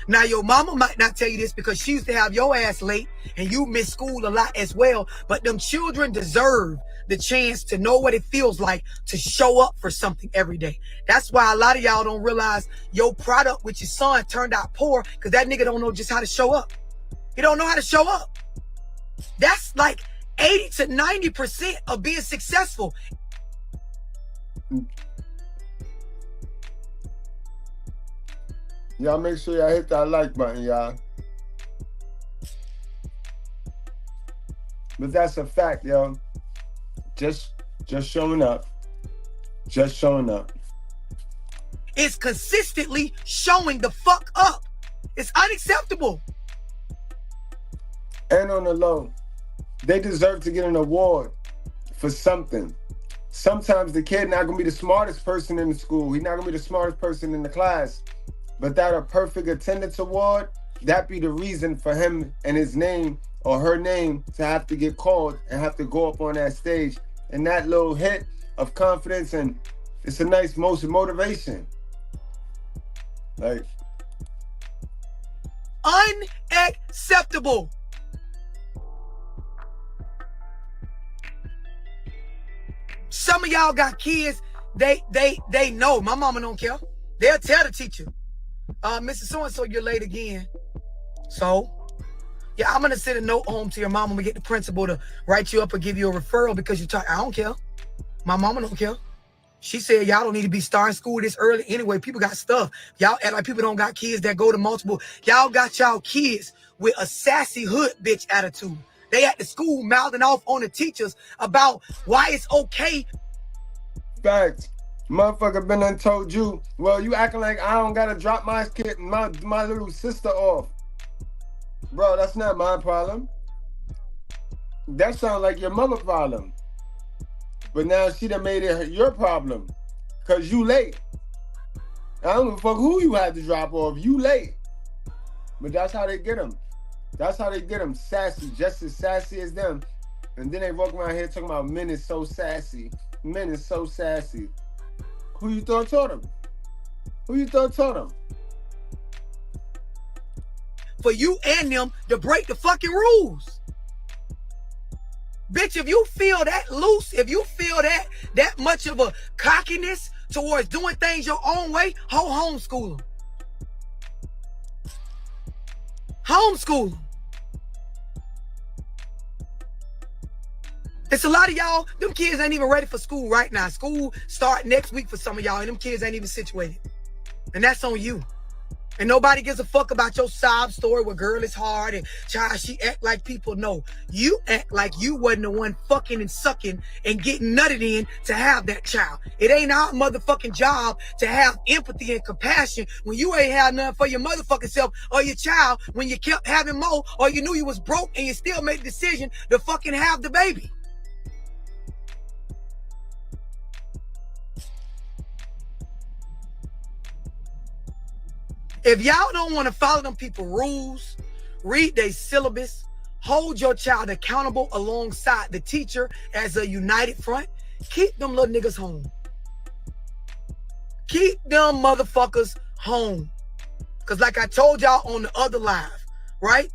Now, your mama might not tell you this because she used to have your ass late and you miss school a lot as well. But them children deserve the chance to know what it feels like to show up for something every day. That's why a lot of y'all don't realize your product with your son turned out poor because that nigga don't know just how to show up. He don't know how to show up. That's like 80 to 90% of being successful. Y'all make sure y'all hit that like button, y'all. But that's a fact, yo. Just showing up. Just showing up. It's consistently showing the fuck up. It's unacceptable. And on the low, they deserve to get an award for something. Sometimes the kid not gonna be the smartest person in the school. He's not gonna be the smartest person in the class. But that a perfect attendance award, that be the reason for him and his name or her name to have to get called and have to go up on that stage. And that little hit of confidence, and it's a nice motivation. Like, unacceptable. Some of y'all got kids, they know. My mama don't care. They'll tell the teacher, Mrs. So-and-so, you're late again. So, yeah, I'm going to send a note home to your mom. I'm going to get the principal to write you up or give you a referral because you talk. I don't care. My mama don't care. She said y'all don't need to be starting school this early anyway. People got stuff. Y'all act like people don't got kids that go to multiple. Y'all got y'all kids with a sassy hood bitch attitude. They at the school mouthing off on the teachers about why it's okay. Facts. Motherfucker been done told you, well, you acting like I don't gotta drop my kid, my little sister off. Bro, that's not my problem. That sounds like your mama problem. But now she done made it your problem. Cause you late. I don't give a fuck who you had to drop off. You late. But that's how they get them. That's how they get them. Sassy. Just as sassy as them. And then they walk around here talking about men is so sassy. Men is so sassy. Who you thought taught them? Who you thought taught them? For you and them to break the fucking rules. Bitch, if you feel that loose, if you feel that much of a cockiness towards doing things your own way, homeschool them. Homeschool them. It's a lot of y'all, them kids ain't even ready for school right now. School start next week for some of y'all, and them kids ain't even situated. And that's on you. And nobody gives a fuck about your sob story where girl is hard and child, she act like people know. You act like you wasn't the one fucking and sucking and getting nutted in to have that child. It ain't our motherfucking job to have empathy and compassion when you ain't had nothing for your motherfucking self or your child, when you kept having more or you knew you was broke and you still made the decision to fucking have the baby. If y'all don't want to follow them people rules, read their syllabus, hold your child accountable alongside the teacher as a united front, keep them little niggas home. Keep them motherfuckers home. Because like I told y'all on the other live, right?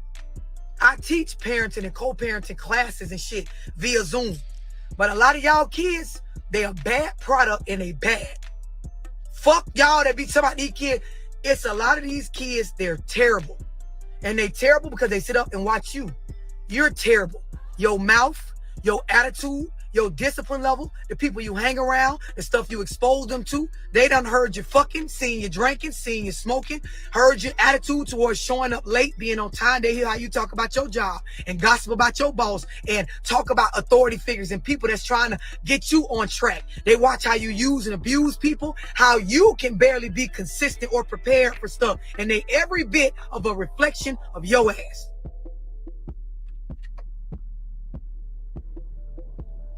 I teach parenting and co-parenting classes and shit via Zoom. But a lot of y'all kids, they a bad product and they bad. Fuck y'all that be talking about these kids. It's a lot of these kids, they're terrible. And they terrible because they sit up and watch you. You're terrible. Your mouth, your attitude, your discipline level, the people you hang around, the stuff you expose them to, they done heard you fucking, seen you drinking, seen you smoking, heard your attitude towards showing up late, being on time. They hear how you talk about your job and gossip about your boss and talk about authority figures and people that's trying to get you on track. They watch how you use and abuse people, how you can barely be consistent or prepared for stuff. And they every bit of a reflection of your ass.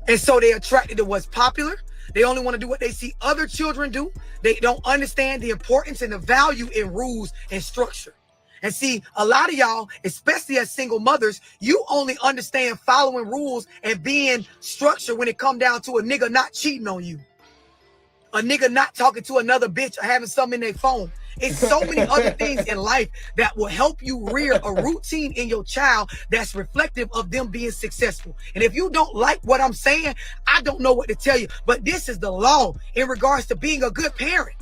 And so they're attracted to what's popular. They only want to do what they see other children do. They don't understand the importance and the value in rules and structure. And see, a lot of y'all, especially as single mothers, you only understand following rules and being structured when it come down to a nigga not cheating on you. A nigga not talking to another bitch or having something in their phone. It's so many other things in life that will help you rear a routine in your child that's reflective of them being successful. And if you don't like what I'm saying, I don't know what to tell you. But this is the law in regards to being a good parent.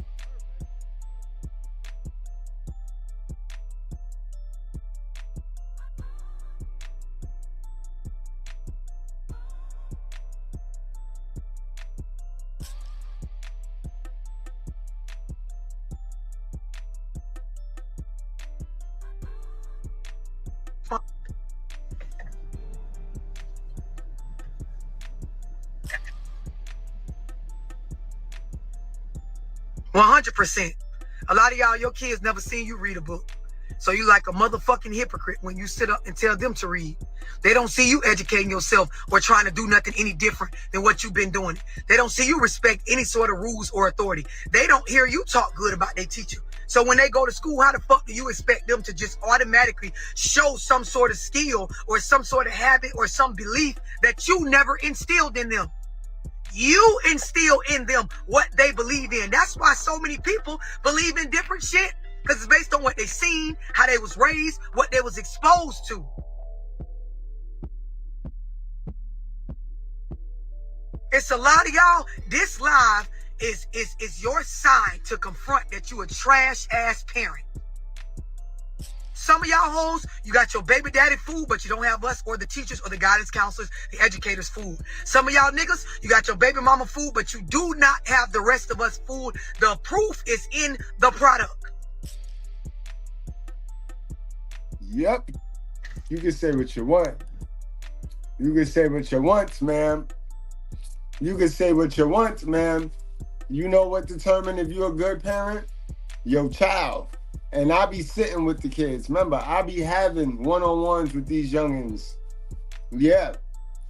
Fuck. 100%. A lot of y'all, your kids never seen you read a book. So you like a motherfucking hypocrite when you sit up and tell them to read. They don't see you educating yourself or trying to do nothing any different than what you've been doing. They don't see you respect any sort of rules or authority. They don't hear you talk good about their teacher. So when they go to school, how the fuck do you expect them to just automatically show some sort of skill or some sort of habit or some belief that you never instilled in them? You instill in them what they believe in. That's why so many people believe in different shit, because it's based on what they seen, how they was raised, what they was exposed to. It's a lot of y'all. This live is your sign to confront that you a trash ass parent. Some of y'all hoes, you got your baby daddy food, but you don't have us or the teachers or the guidance counselors, the educators food. Some of y'all niggas, you got your baby mama food, but you do not have the rest of us food. The proof is in the product. Yep. You can say what you want. You can say what you want, ma'am. You can say what you want, ma'am. You know what determines if you're a good parent? Your child. And I be sitting with the kids. Remember, I be having one-on-ones with these youngins. Yeah.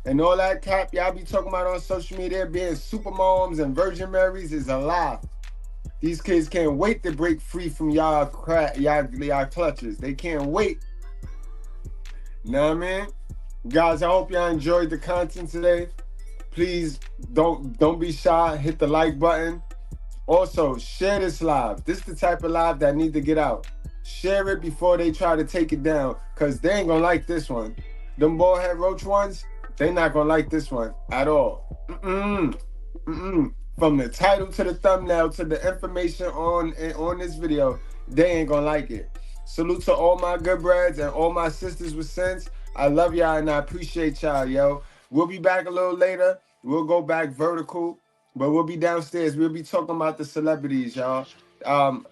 And all that crap y'all be talking about on social media, being super moms and Virgin Marys, is a lie. These kids can't wait to break free from y'all clutches. They can't wait. Know what I mean? Guys, I hope y'all enjoyed the content today. Please don't be shy. Hit the like button. Also, share this live. This is the type of live that need to get out. Share it before they try to take it down, because they ain't gonna like this one. Them bald head roach ones, they not gonna like this one at all. From the title to the thumbnail to the information on this video, they ain't gonna like it. Salute to all my good breads and all my sisters with sense. I love y'all and I appreciate y'all, yo. We'll be back a little later. We'll go back vertical. But we'll be downstairs. We'll be talking about the celebrities, y'all.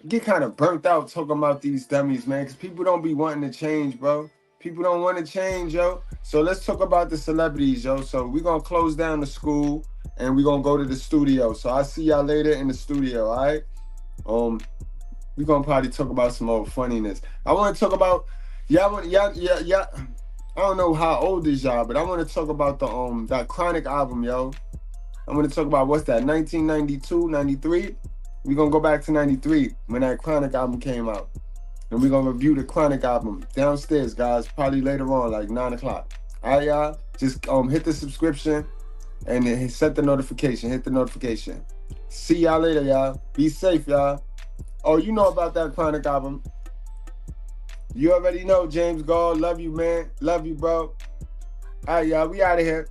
Get kind of burnt out talking about these dummies, man, because people don't be wanting to change, bro. People don't want to change, yo. So let's talk about the celebrities, yo. So we're going to close down the school, and we're going to go to the studio. So I'll see y'all later in the studio, all right? We're going to probably talk about some old funniness. I want to talk about, y'all. I don't know how old is y'all, but I want to talk about the that Chronic album, yo. I'm going to talk about, what's that, 1992, 93? We're going to go back to 93 when that Chronic album came out. And we're going to review the Chronic album downstairs, guys, probably later on, like 9 o'clock. All right, y'all? Just hit the subscription and set the notification. Hit the notification. See y'all later, y'all. Be safe, y'all. Oh, you know about that Chronic album. You already know, James Gall. Love you, man. Love you, bro. All right, y'all. We out of here.